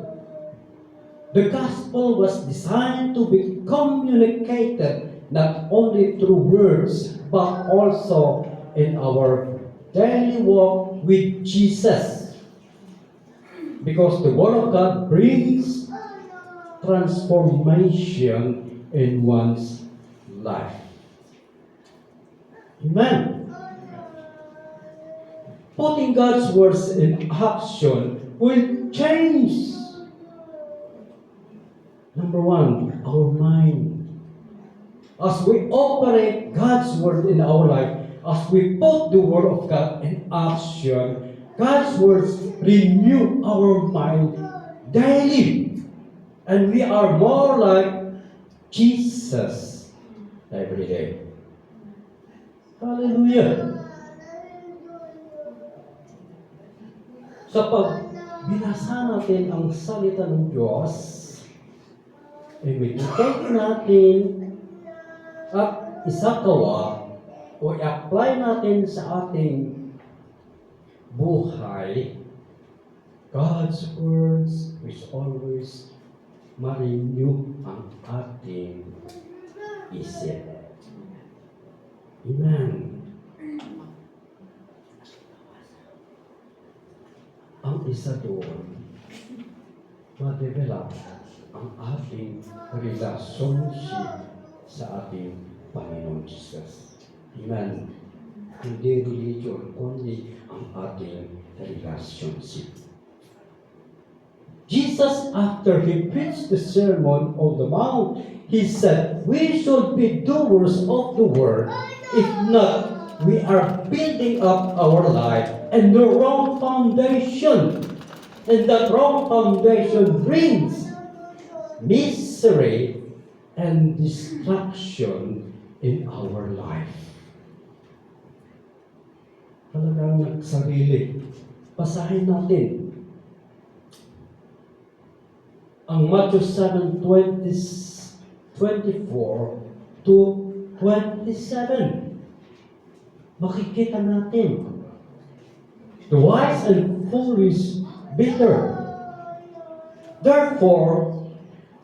The gospel was designed to be communicated not only through words, but also in our daily walk with Jesus. Because the Word of God brings transformation in one's life. Amen. Putting God's words in action will change. Number one, our mind. As we operate God's word in our life, as we put the word of God in action, God's words renew our mind daily. And we are more like Jesus every day. Hallelujah. Sa pagbinasa natin ang salita ng Diyos, i-meditate natin at isagawa o i-apply natin sa ating buhay, God's words which always ma-renew ang ating isip. Amen. Ang isa doon, ma-develop ang ating relationship sa ating Panginoon Jesus. Amen. Hindi religion, kundi ang ating relationship. Jesus, after He preached the Sermon on the Mount, He said, we should be doers of the word. If not, we are building up our life in the wrong foundation. And that wrong foundation brings misery and destruction in our life. Talagang nagsarili. Basahin natin ang Matthew 7:24 to 27. Makikita natin the wise and foolish bitter. Therefore,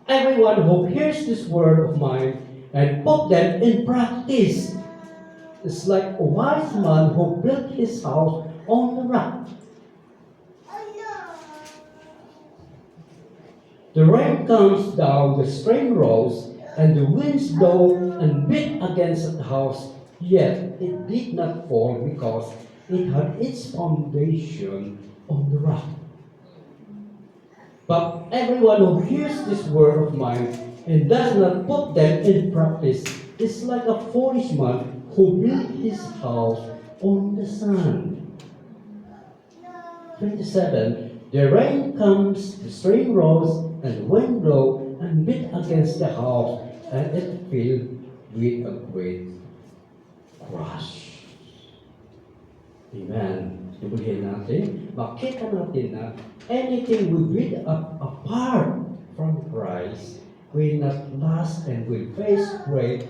everyone who hears this word of mine and put them in practice is like a wise man who built his house on the rock. The rain comes down, the spring rose, and the winds blow and beat against the house, yet it did not fall because it had its foundation on the rock. But everyone who hears this word of mine and does not put them in practice is like a foolish man who built his house on the sand. 27. The rain comes, the stream rose, and the wind blew and beat against the house, and it filled with a great crash. Amen. Ibuhin natin, makita natin na anything we build up apart from Christ will not last and will face great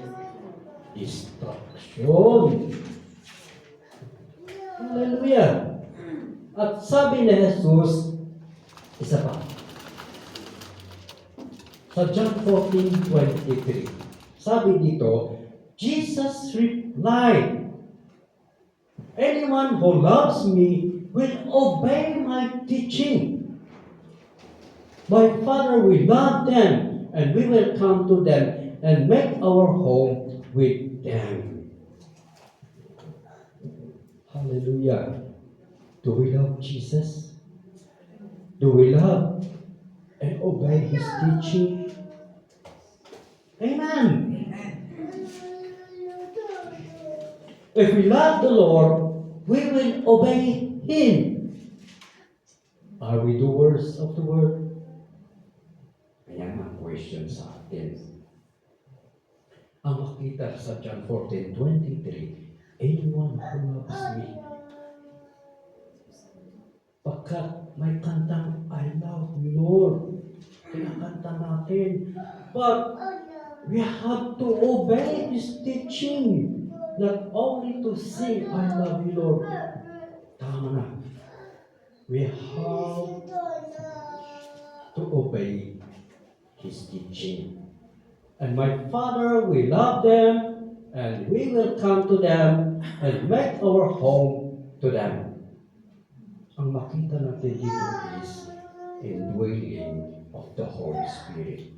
destruction. Hallelujah! At sabi ni Jesus, isa pa, sa John 14:23, sabi dito, Jesus replied, anyone who loves me will obey my teaching. My Father will love them, and we will come to them and make our home with them. Hallelujah. Do we love Jesus? Do we love and obey His teaching? Amen. If we love the Lord, we will obey Him. Are we doers of the word? Ayan ang question sa atin. Ang makita sa John 14:23, anyone who loves me. Pagkat may kantang, I love you, Lord. Kinakanta natin. But we have to obey His teaching. Not only to sing, I love you, Lord. Tama na. We have to obey His teaching. And my Father will love them, and we will come to them and make our home to them. Ang makita natin dito is indwelling of the Holy Spirit.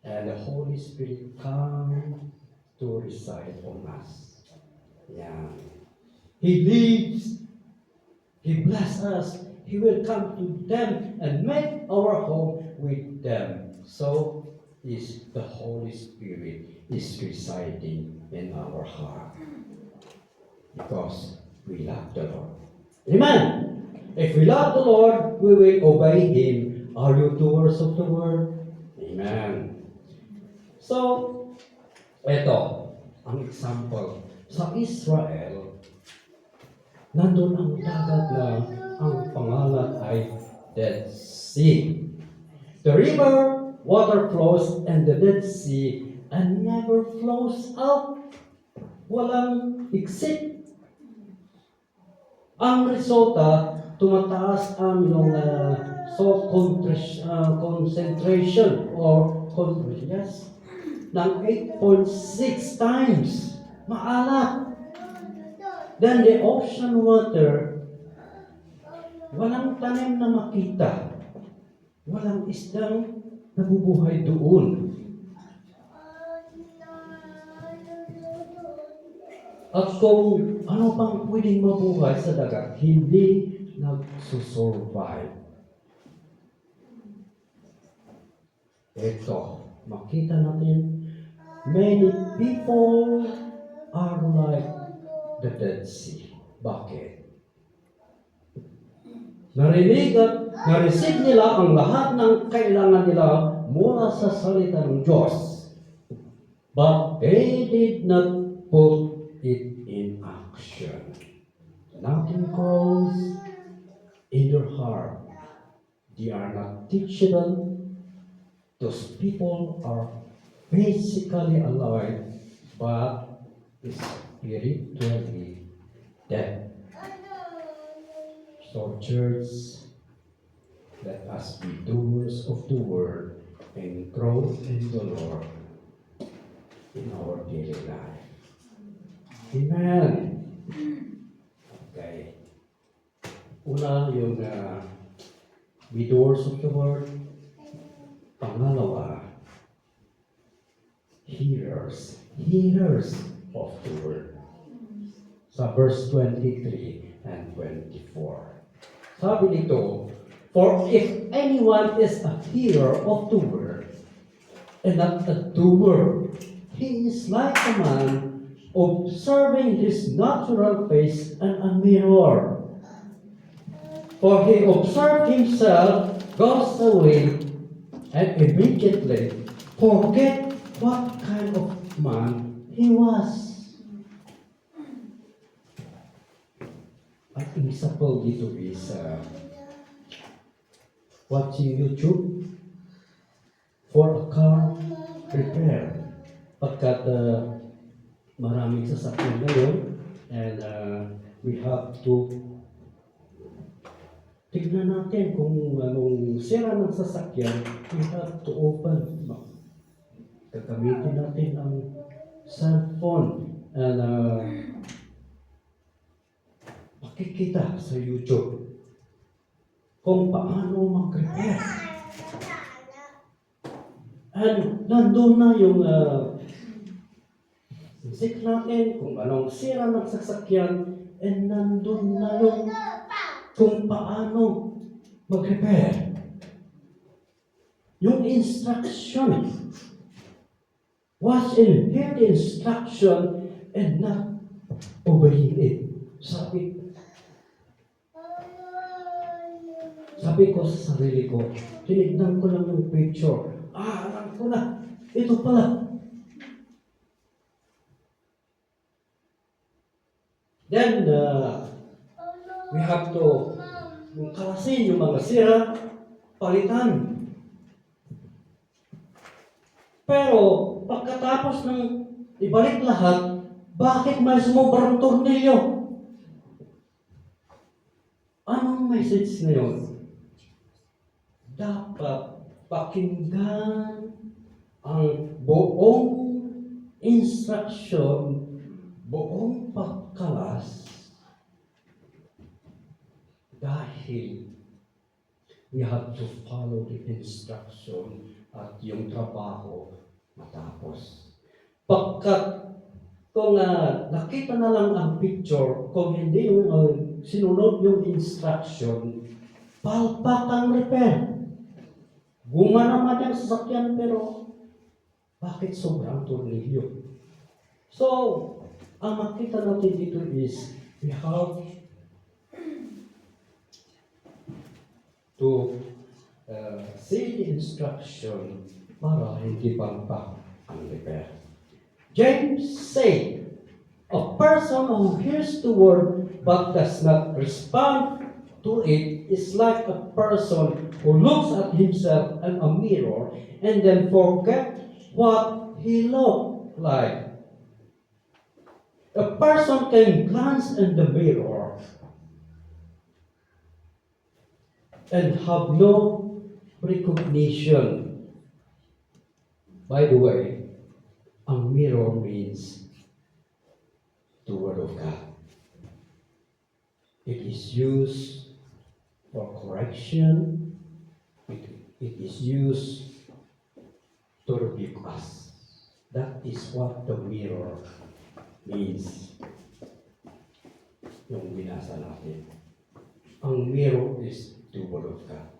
And the Holy Spirit comes to reside on us. Yeah. He lives, He blesses us, He will come to them and make our home with them. So is the Holy Spirit is residing in our heart. Because we love the Lord. Amen. If we love the Lord, we will obey Him. Are you doers of the word? Amen. So, ito, ang example. Sa Israel, nandun ang dagat na ang pangalan ay Dead Sea. The river, water flows and the Dead Sea and never flows out. Walang exit. Ang resulta, tumataas ang yung salt concentration or yes, ng 8.6 times. Maalat. Then the ocean water, walang tanim na makita. Walang isdang nabubuhay doon. At kung ano pang pwedeng mabuhay sa dagat, hindi nagsusurvive. Ito, makita natin, many people are like the Dead Sea. Bakit? Narinig at nareceive nila ang lahat ng kailangan nila mula sa salita ng Diyos. But they did not put it in action. Nothing grows in their heart. They are not teachable. Those people are physically alive, but spiritually dead. So, church, let us be doers of the word and grow in the Lord in our daily life. Amen. Okay. Una, yung be doers of the word. Pangalawa, hearers of the word. Sa verse 23 and 24. Sabi nito, for if anyone is a hearer of the word and not a doer, he is like a man observing his natural face in a mirror. For he observed himself, goes away, and immediately forget what kind of man he was. Ang example dito is watching YouTube for a car repair. Pagkat maraming sasakyan ngayon and we have to tignan natin kung anong sira ng sasakyan, we have to open. Gagamitin natin ang cellphone and makikita sa YouTube kung paano mag-repair. And nandun na yung music natin, kung anong sira ng sasakyan, and nandun na yung kung paano mag-repair. Yung instruction. Watch and hear the instruction and not obeying it. Sabi ko sa sarili ko, tinignan ko lang yung picture. Alam ko na, ito pala. Then, we have to kalasin yung mga sira, palitan. Pero, pagkatapos ng ibalik lahat, bakit may sumubrang tornilyo? Anong message na yun? Dapat pakinggan ang buong instruction, buong pagkalas, dahil we have to follow the instruction at yung trabaho matapos. Pagkat kung nakita na lang ang picture, kung hindi yung sinunod yung instruction, palpak ang repair. Gumana naman yung sasakyan, pero bakit sobrang tornilyo? So, ang makita natin dito is we have to see the instruction para hindi palpak ang repair. James said, a person who hears the word but does not respond to it is like a person who looks at himself in a mirror and then forgets what he looked like. A person can glance in the mirror and have no recognition. By the way, a mirror means the Word of God. It is used for correction. It is used to rebuke us. That is what the mirror means. Yung binasa natin. Ang mirror is the Word of God.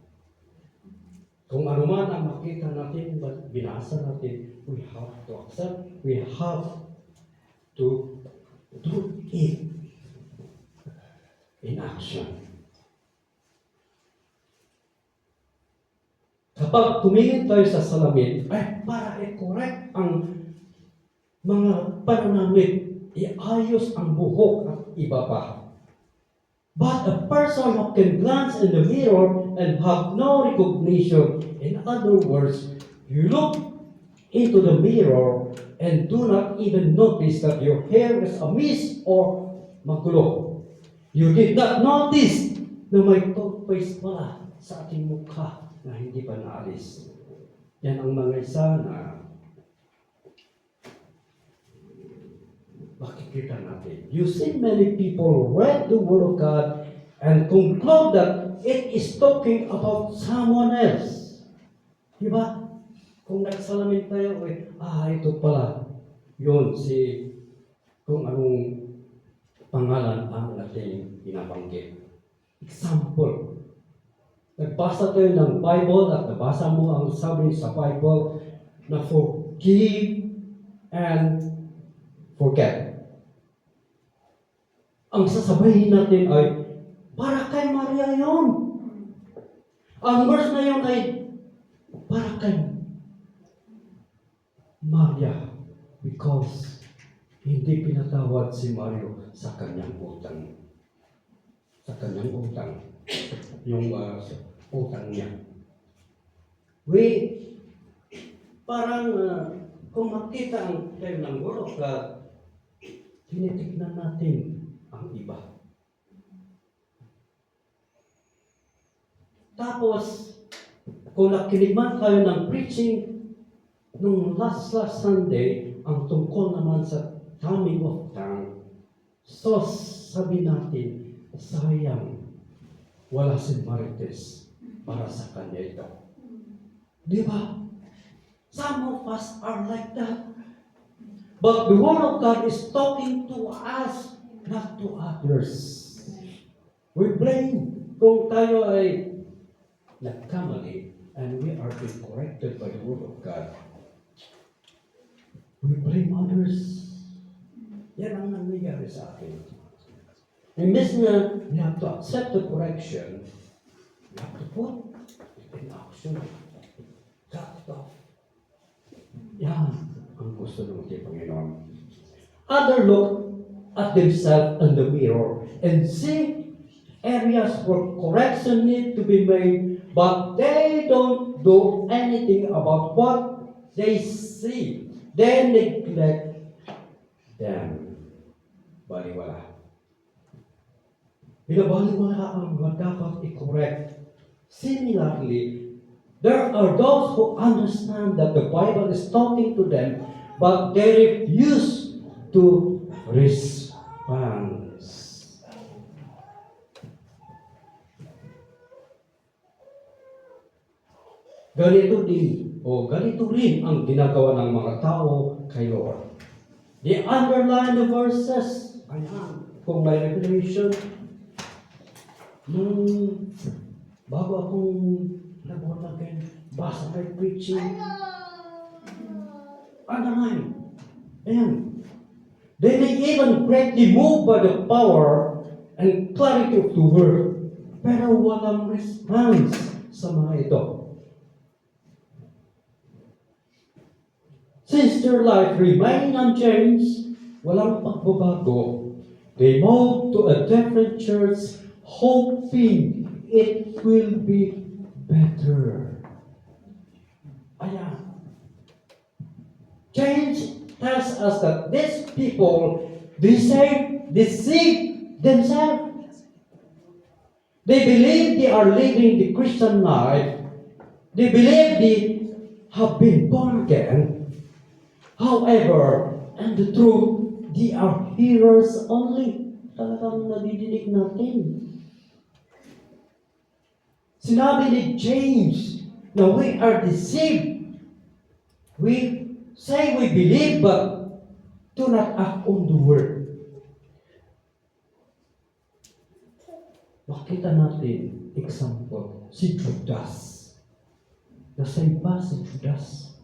Kung ano man ang makita natin, binasa natin, we have to accept, we have to do it in action. Kapag tumingin tayo sa salamin, ay para i-correct ang mga pananamit, iayos ang buhok at ibaba. But a person who can glance in the mirror and have no recognition, in other words, you look into the mirror and do not even notice that your hair is amiss or magulo. You did not notice na may toothpaste pala sa ating mukha na hindi pa naalis. Yan ang mga isa na makikita natin. You see many people read the Word of God and conclude that it is talking about someone else. Diba? Kung nagsalamin tayo, ito pala, yun, kung anong pangalan ang ating binabanggit. Example, nagbasa tayo ng Bible at nabasa mo ang sabi sa Bible na forgive and forget. Ang sasabihin natin ay, para kay Maria yun. Ang verse na yun ay, para kay Maria, because hindi pinatawad si Mario sa kanyang utang. Sa kanyang utang. Yung utang niya. Parang kung makita ang tayo ng Word of God, tinitignan natin ang iba. Tapos, kung nakinig man kayo ng preaching nung last Sunday, ang tungkol naman sa timing of tongue, so sabi natin, sayang, wala si Marites para sa kanya ito. Di ba? Some of us are like that. But the Word of God is talking to us, not to others. We blame kung tayo ay nagkamali and we are being corrected by the Word of God. We blame others. Yan ang nangyayari sa akin. Imbes na we have to accept the correction, we have to put it in action. Cut it off. Yan ang gusto ng ating Panginoon. Other look at themselves in the mirror and see areas where correction need to be made, but they don't do anything about what they see. They neglect them. Baliwala. Binabaliwala ang mga dapat i-correct. Similarly, there are those who understand that the Bible is talking to them, but they refuse to respond. Ganito din, o ganito rin ang ginagawa ng mga tao kay Lord. They underline the verses. Ayan, kung may revelation, bago akong nag-born again, basta may preaching, underline. Ayan. They may even greatly moved by the power and clarity of the word, pero walang response sa mga ito. Since their life remained unchanged, walang pagbabago, they moved to a different church, hoping it will be better. Ayan. Change tells us that these people deceive themselves. They believe they are living the Christian life. They believe they have been born again. However, and the truth, they are hearers only. Talagang nadidinig natin. Sinabi ni James na we are deceived. We say we believe but do not act on the word. Makita natin example, si Judas. Nasa iba si Judas.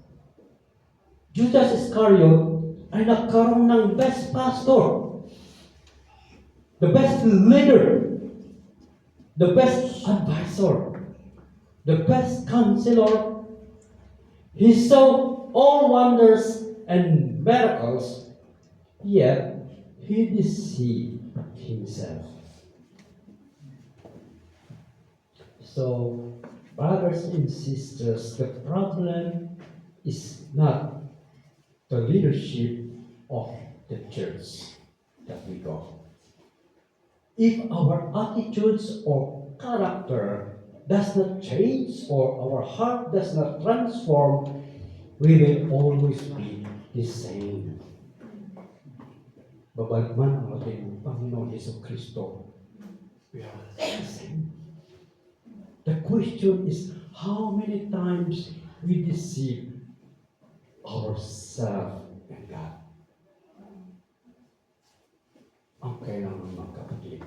Judas Iscariot ay nagkaroon ng best pastor, the best leader, the best advisor, the best counselor. He saw all wonders and miracles, yet he deceived himself. So, brothers and sisters, the problem is not the leadership of the church that we go. If our attitudes or character does not change or our heart does not transform, we will always be the same. Babalik man ang ating Panginoon Yesu Kristo, we are the same. The question is, how many times we deceive ourselves and God? Ang kailangan mga kapatid,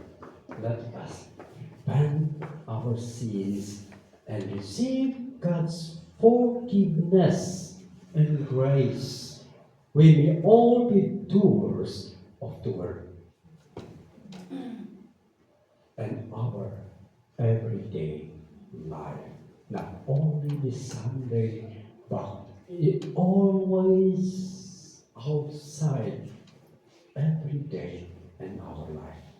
let us repent our sins and receive God's forgiveness and grace. We may all be doers of the word and our everyday life, not only the Sunday, but always outside every day in our life.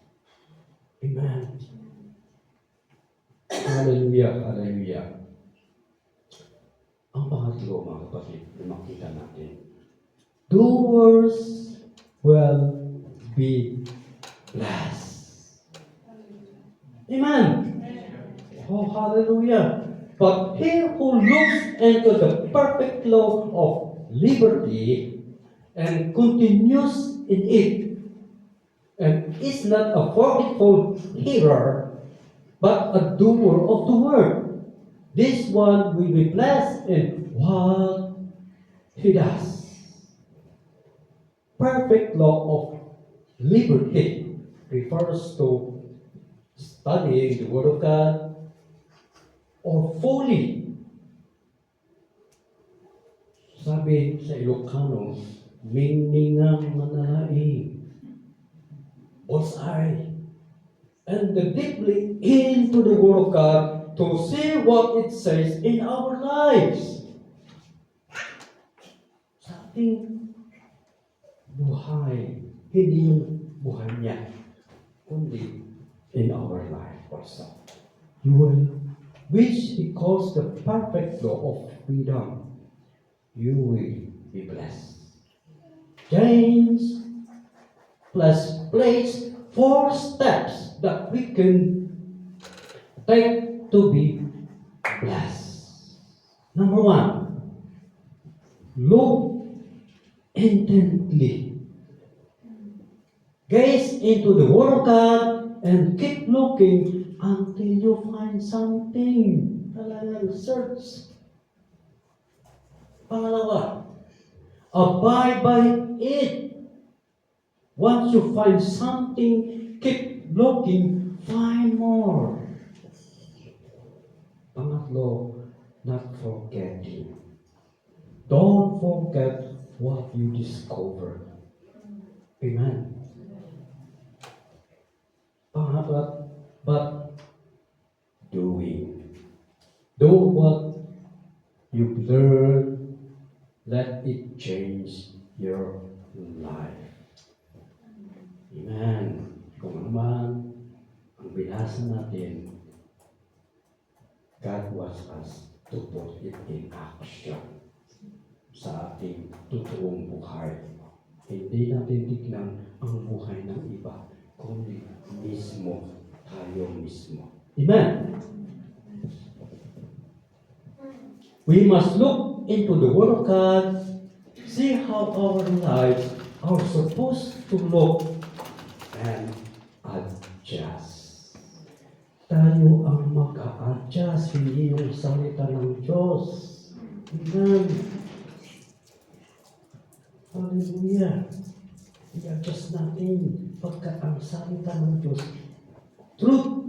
Amen. Hallelujah, hallelujah. Ang pangatlo, mga kapatid, na makita natin, doers will be blessed. Amen. Oh, hallelujah. But he who looks into the perfect law of liberty and continues in it, and is not a forgetful hearer, but a doer of the word. This one will be blessed in what he does. Perfect law of liberty refers to studying the Word of God or fully. Sabi sa Ilocano, mingningang manalaing, bullseye, and deeply into the Word of God to see what it says in our lives. Sa ating buhay, hindi yung buhay niya, kundi in our life also. You will, which he calls the perfect law of freedom, you will be blessed. James placed 4 steps that we can take to be blessed. Number 1, look intently. Gaze into the Word of God and keep looking until you find something. Talagang search. Pangalawa, abide by it. Once you find something, keep looking, find more. Pangatlo, not forgetting. Don't forget what you discovered. Amen. Pangapat, but doing. Do what you've learned. Let it change your life. Amen. Kung naman ang binasa natin, God wants us to put it in action sa ating totoong buhay. Hindi natin tignan ang buhay ng iba, kundi mismo, tayo mismo. Amen. We must look into the Word of God, see how our lives are supposed to look, and adjust. Tayo ang mag-a-adjust, hindi yung salita ng Diyos. Amen. Hallelujah. I-adjust natin pagkat ang salita ng Diyos, truth,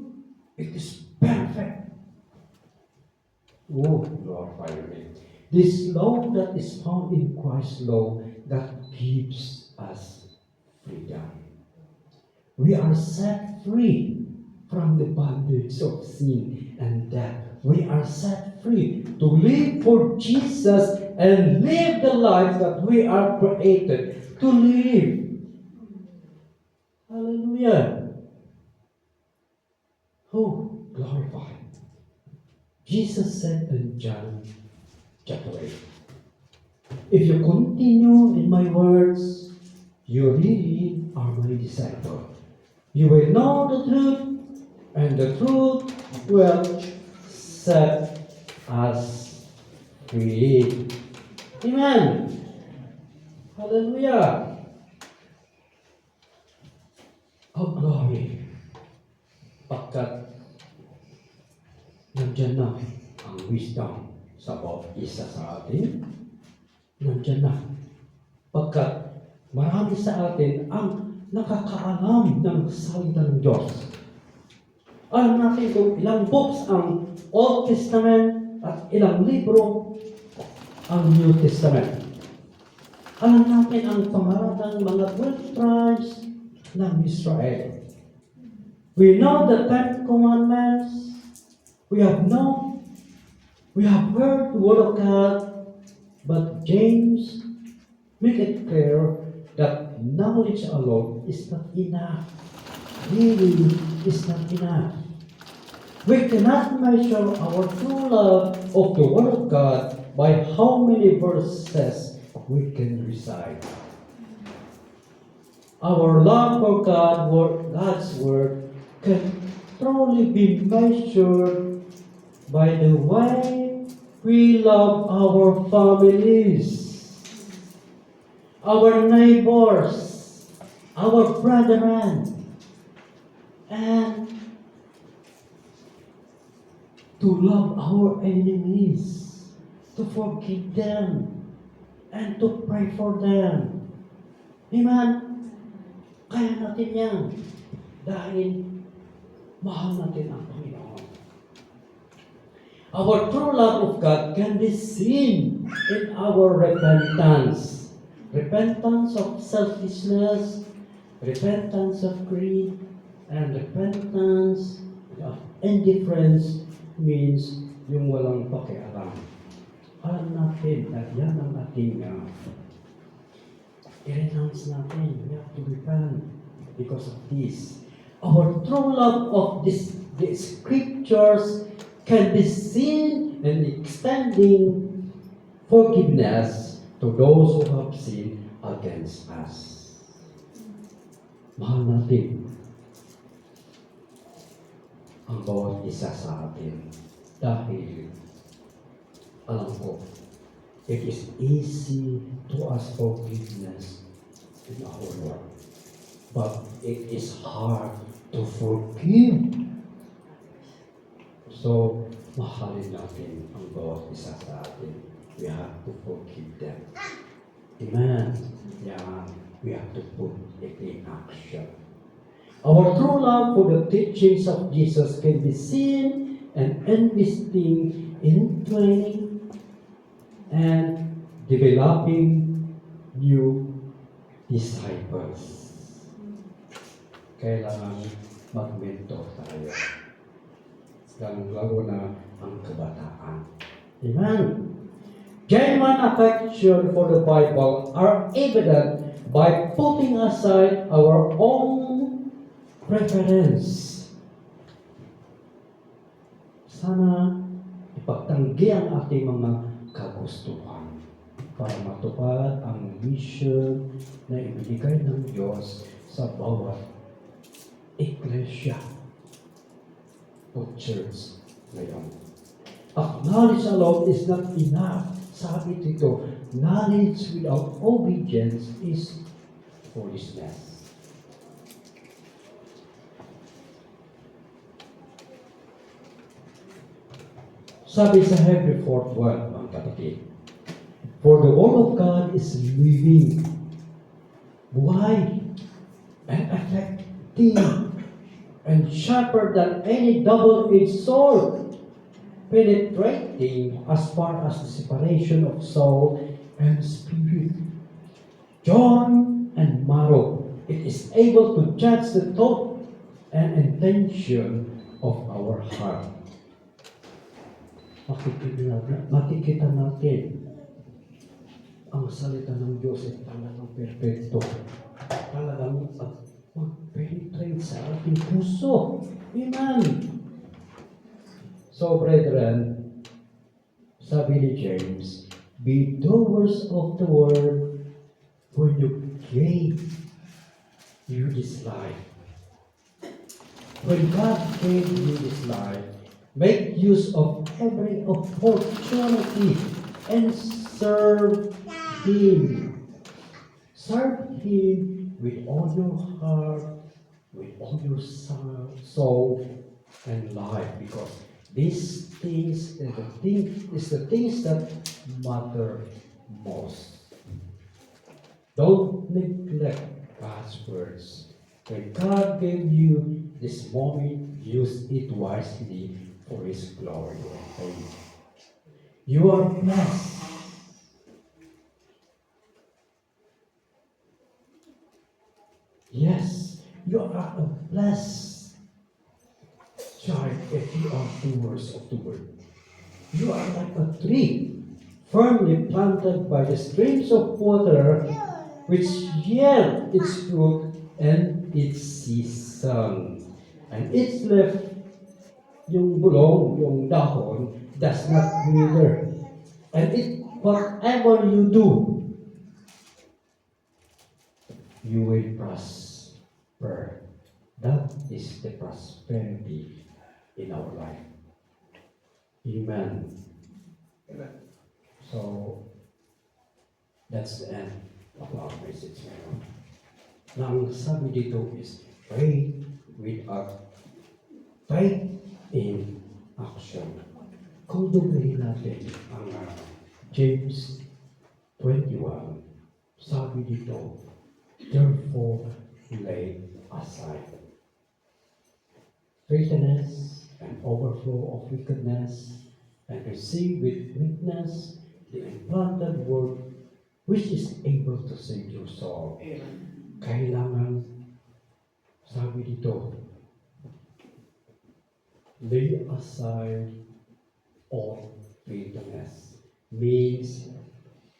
it is perfect. Oh, glorify your name. This law that is found in Christ's law that gives us freedom. We are set free from the bondage of sin and death. We are set free to live for Jesus and live the life that we are created to live. Hallelujah. Oh, glorify. Jesus said in John chapter 8, if you continue in my words, you really are my disciple. You will know the truth, and the truth will set us free. Amen. Hallelujah. Oh, glory. Pagkat nandyan na ang wisdom sa bawat isa sa atin. Nandyan na. Pagkat marami sa atin ang nakakaalam ng salita ng Diyos. Alam natin kung ilang books ang Old Testament at ilang libro ang New Testament. Alam natin ang pangalan ng mga 12 tribes ng Israel. We know the 10 commandments. We have heard the Word of God, but James make it clear that knowledge alone is not enough. Really is not enough. We cannot measure our true love of the Word of God by how many verses we can recite. Our love for God, God's Word, can truly be measured by the way we love our families, our neighbors, our brethren, and to love our enemies, to forgive them, and to pray for them. Amen? Kaya natin yan dahil mahal natin ang Panginoon. Our true love of God can be seen in our repentance. Repentance of selfishness, repentance of greed, and repentance of indifference means yung walang pakialam. Alam natin na yan ang ating i-renounce natin. We have to repent because of this. Our true love of the scriptures can be seen in extending forgiveness to those who have sinned against us. Mahal natin ang bawat isa sa atin dahil alam ko, it is easy to ask forgiveness in our Lord. But it is hard to forgive. So, mahalin natin ang bawat isa sa atin. We have to forgive them. Amen. Yeah, we have to put it in action. Our true love for the teachings of Jesus can be seen and investing in training and developing new disciples. Kailangan mag-mentor tayo. Lalo na ang kabataan. Amen. Genuine affection for the Bible are evident by putting aside our own preference. Sana ipagtanggi ang ating mga kagustuhan para matupad ang mission na ibinigay ng Diyos sa bawat iglesia o church ngayon. Knowledge alone is not enough. Sabi dito, knowledge without obedience is foolishness. Sabi sa Hebrew 4:12, mga kapatid, for the word of God is living, buhay, and effective, and sharper than any double-edged sword, penetrating as far as the separation of soul and spirit, joint and marrow. It is able to judge the thought and intention of our heart. Makikita natin ang salita ng Diyos ay talagang perfecto. Talagang mag-penetrate sa ating puso. Amen. So, brethren, sabi ni James, be doers of the word when you gave you this life. When God gave you this life, make use of every opportunity and serve Him. Serve Him with all your heart, with all your soul and life, because these things is the things that matter most. Don't neglect God's words. When God gave you this moment, use it wisely for His glory and praise. You are blessed. Yes, you are a blessed child if you are doers of the word. You are like a tree, firmly planted by the streams of water, which yield its fruit and its season. And its leaf, yung bulong, yung dahon, does not wither. And whatever you do, you will prosper. That is the prosperity in our life. Amen. Amen. So, that's the end of our message. na ang sabi dito is faith without faith in action. Kung dumahin natin ang James 21, sabi dito, therefore lay aside filthiness and overflow of wickedness, and receive with meekness the implanted word which is able to save your soul. Kailangan, sabi dito, lay aside all filthiness, means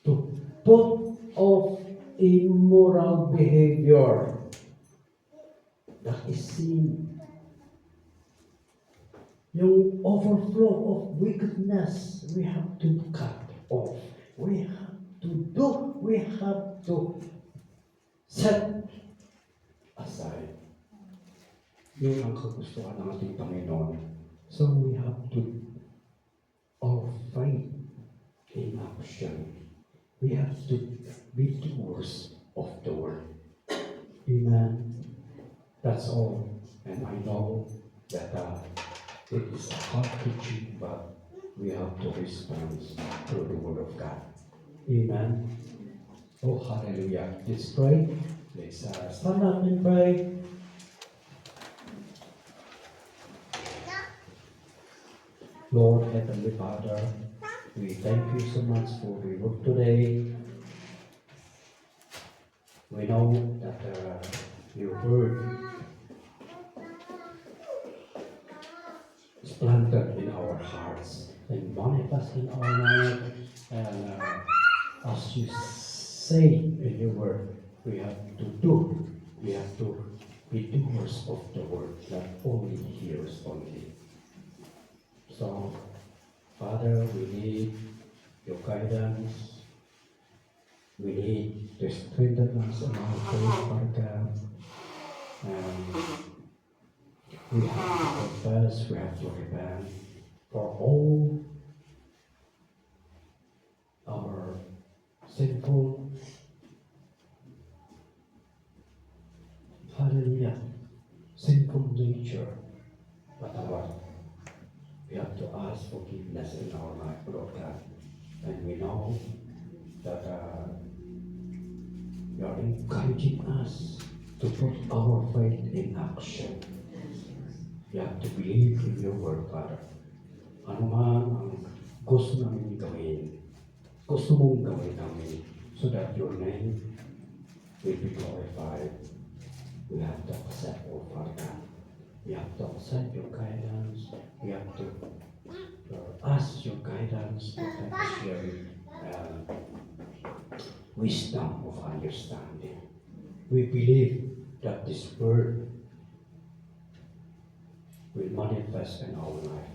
to put off immoral behavior. That is sin. Yung overflow of wickedness, we have to cut off. We have to set aside. Yun ang kagustuhan ng ating Panginoon. So we have to our faith in action. We have to be doers of the word. Amen. That's all. And I know that it is hard to achieve, but we have to respond through the word of God. Amen. Oh, hallelujah. Let's pray. Let's stand up and pray. Lord, Heavenly Father, we thank you so much for the work today. We know that your word is planted in our hearts and manifest in our life. And as you say in your word, we have to be doers of the word, not only hearers only. So, Father, we need your guidance. We need to strengthen us in our faith, Father God. And we have to confess, we have to repent for all our sinful, hallelujah, sinful nature. But Lord, we have to ask forgiveness in our life, Lord God. And we know that you are encouraging us to put our faith in action. We have to believe in your word, Father. Ano man ang gusto namin gawin, gusto mong gawin namin so that your name will be glorified. We have to accept, oh Father God. We have to accept your guidance. We have to ask your guidance to share wisdom of understanding. We believe that this word will manifest in our life.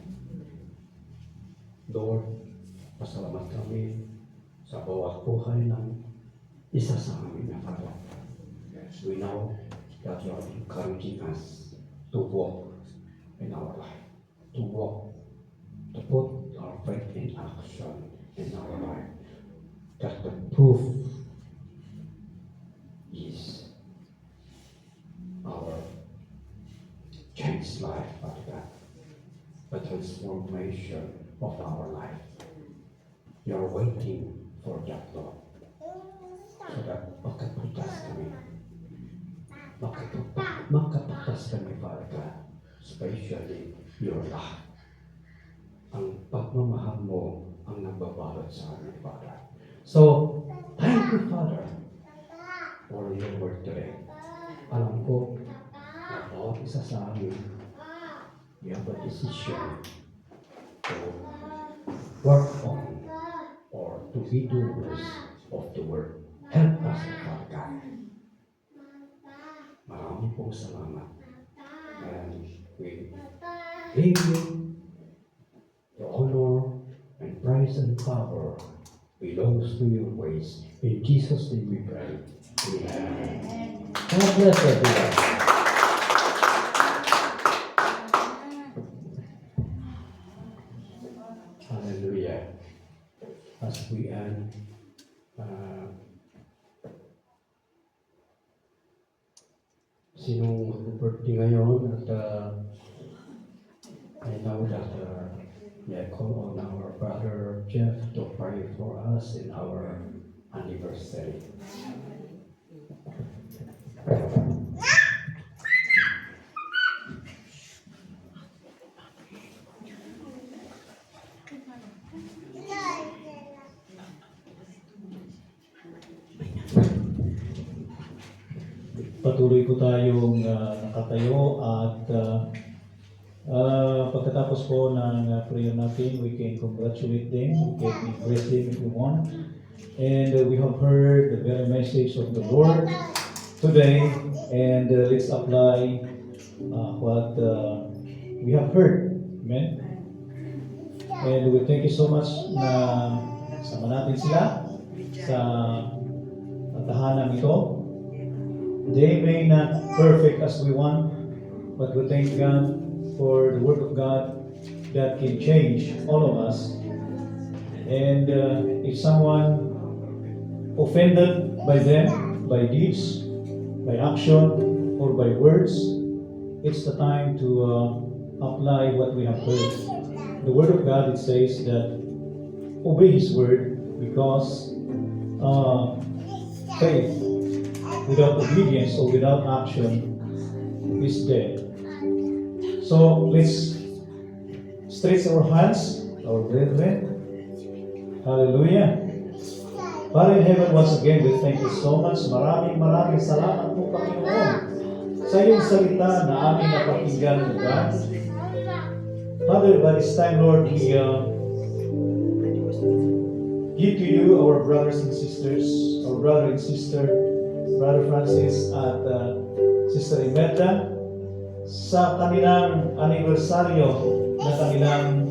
Lord, pasalamat kami sa bawat buhay ng isa sa amin na Father. We know that you are encouraging us to walk in our life, to put our faith in action in our life. That the proof is our changed life, Father God, the transformation of our life. You are waiting for that, Lord, so that makapatas kami, Father God, especially your love. Ang pagmamahal mo ang nagbabalot sa amin, Father. So, thank you, Father, for your word today. Alam ko, na bawat isa sa amin, we have a decision to work on or to be doers of the word. Help us, Father God. Maraming pong salamat. And we give you the honor and praise and power belongs to your ways. In Jesus' name we pray. Amen. God bless everyone. Hallelujah. As we end, sinong birthday ngayon at I know that I call on our brother Jeff to pray for us in our anniversary. Patuloy po tayong nakatayo at pagkatapos po ng prayer natin, we can congratulate them, we can embrace them if we want. And we have heard the very message of the Lord today, and let's apply what we have heard. Amen? And we thank you so much na sama natin sila sa tahanan ito. They may not perfect as we want, but we thank God for the Word of God that can change all of us. And if someone offended by them, by deeds, by action, or by words, it's the time to apply what we have heard. The Word of God, it says that obey His Word because faith without obedience or without action is dead. So let's stretch our hands, our brethren. Hallelujah. Father in heaven, once again, we thank you so much. Maraming salamat po, Panginoon, sa iyong salita na aming napakinggan, O God. Father, by this time, Lord, we give to you our brothers and sisters, our brother and sister, Brother Francis at Sister Imelda, sa kanilang anibersaryo na kanilang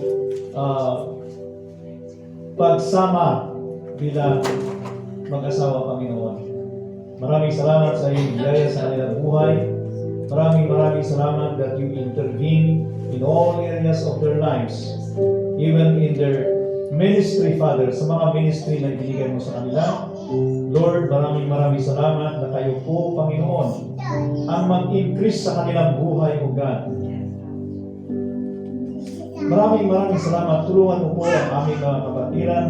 pagsama bilang mag-asawa, Panginoon. Maraming salamat sa iyong biyaya sa kanilang buhay. Maraming salamat that you intervene in all areas of their lives, even in their ministry, Father, sa mga ministry na ibinigay mo sa kanila. Lord, maraming salamat na kayo po, Panginoon, ang mag-increase sa kanilang buhay, O God. Maraming salamat. Tulungan mo po ang aming mga kapatiran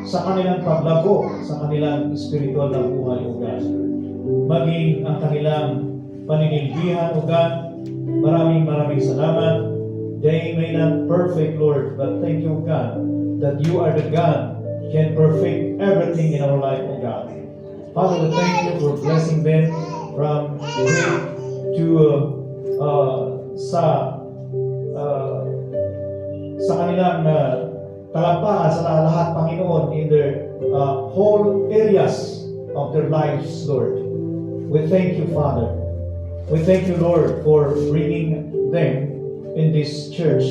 sa kanilang paglago, sa kanilang spiritual na buhay, O God. Maging ang kanilang paninilbihan, O God. Maraming salamat. They may not perfect, Lord, but thank you, God, that you are the God can perfect everything in our life, O God. Father, we thank you for blessing them from great to sa kanilang talampakan sa lahat, Panginoon, in their whole areas of their lives, Lord. We thank you, Father. We thank you, Lord, for bringing them in this church,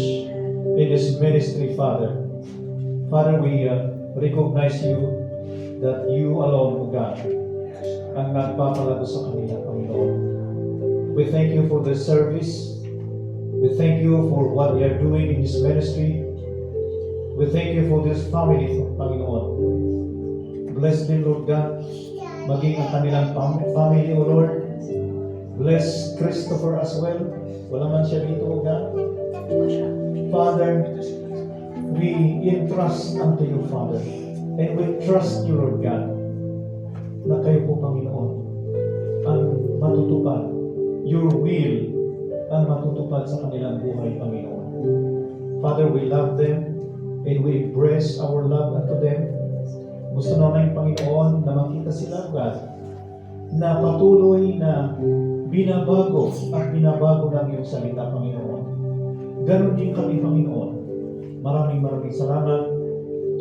in this ministry, Father. Father, we recognize you that you alone, O God, ang nagpapalago sa kanila, Panginoon. We thank you for the service. We thank you for what they are doing in this ministry. We thank you for this family, Panginoon. Bless them, Lord God. Maging ang kanilang family, O Lord. Bless Christopher as well. Wala man siya dito, O God. Father, we entrust unto you, Father. And we trust you, Lord God, na kayo po, Panginoon, ang matutupad. Your will ang matutupad sa kanilang buhay, Panginoon. Father, we love them and we embrace our love unto them. Gusto namin, Panginoon, na makita sila, God, na patuloy na binabago at binabago ng iyong salita, Panginoon. Ganon din kami, Panginoon. Maraming salamat.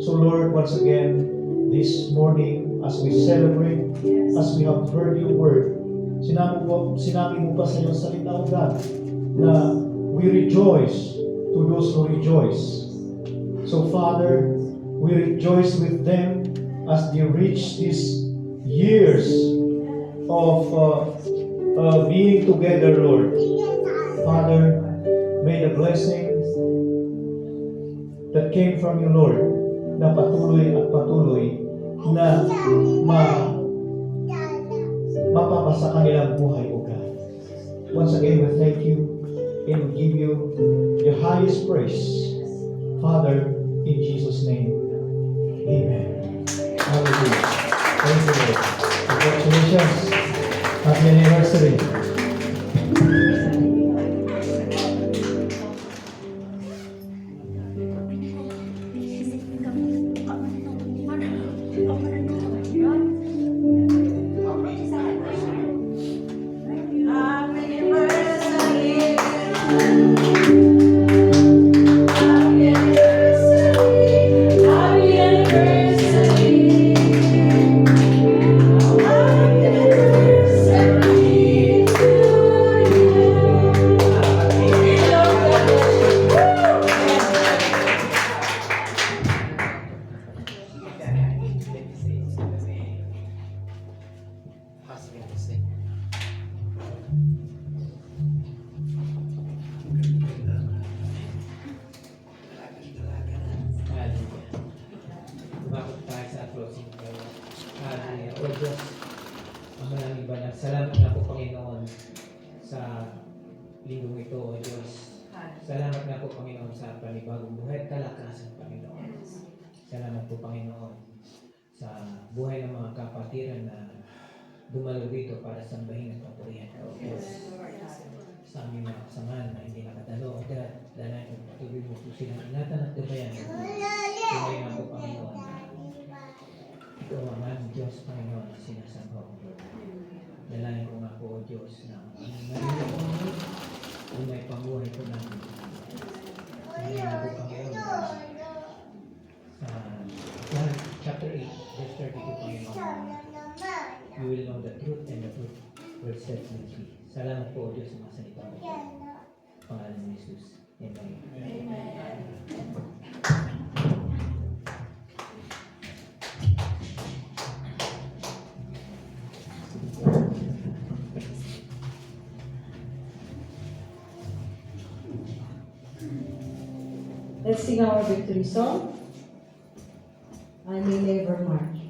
So Lord, once again, this morning, as we celebrate, as we have heard your word, sinabi mo pa sa iyong salita, O God, na we rejoice to those who rejoice. So Father, we rejoice with them as they reach these years of being together, Lord. Father, may the blessings that came from you, Lord, na patuloy na mapapasa kanilang buhay, O God. Once again, we thank you and we give you the highest praise. Father, in Jesus' name, amen. Hallelujah. Thank you, Lord. Congratulations. Happy anniversary. Hallelujah. Tumakot tayo sa closing prayer. Hallelujah. O Diyos, ang maraming banal. Salamat na po, Panginoon, sa linggong ito, O Diyos. Salamat na po, Panginoon, sa panibagong buhay at kalakasan, Panginoon. Salamat po, Panginoon, sa buhay ng mga kapatiran na dumalo dito para sambahin at papurihan ka, O Diyos. Sa aming mga kasamahan na hindi nakadalo, O God, dahil kung patuloy mo po silang ingatan at gabayan. Tunay na po, Panginoon. Ito ang aming Diyos, Panginoon, na sinasabaw. Dalayan ko nga po, O Diyos, na ang marinig po kung may pamuhay po namin. Tunay na po, Panginoon. Sa John chapter 8, verse 32, Panginoon. You will know the truth and the truth will set you free. Salamat po, O Diyos, sa mga salita mo. Pangalan ni Jesus. Amen. Let's sing our victory song. I may never march.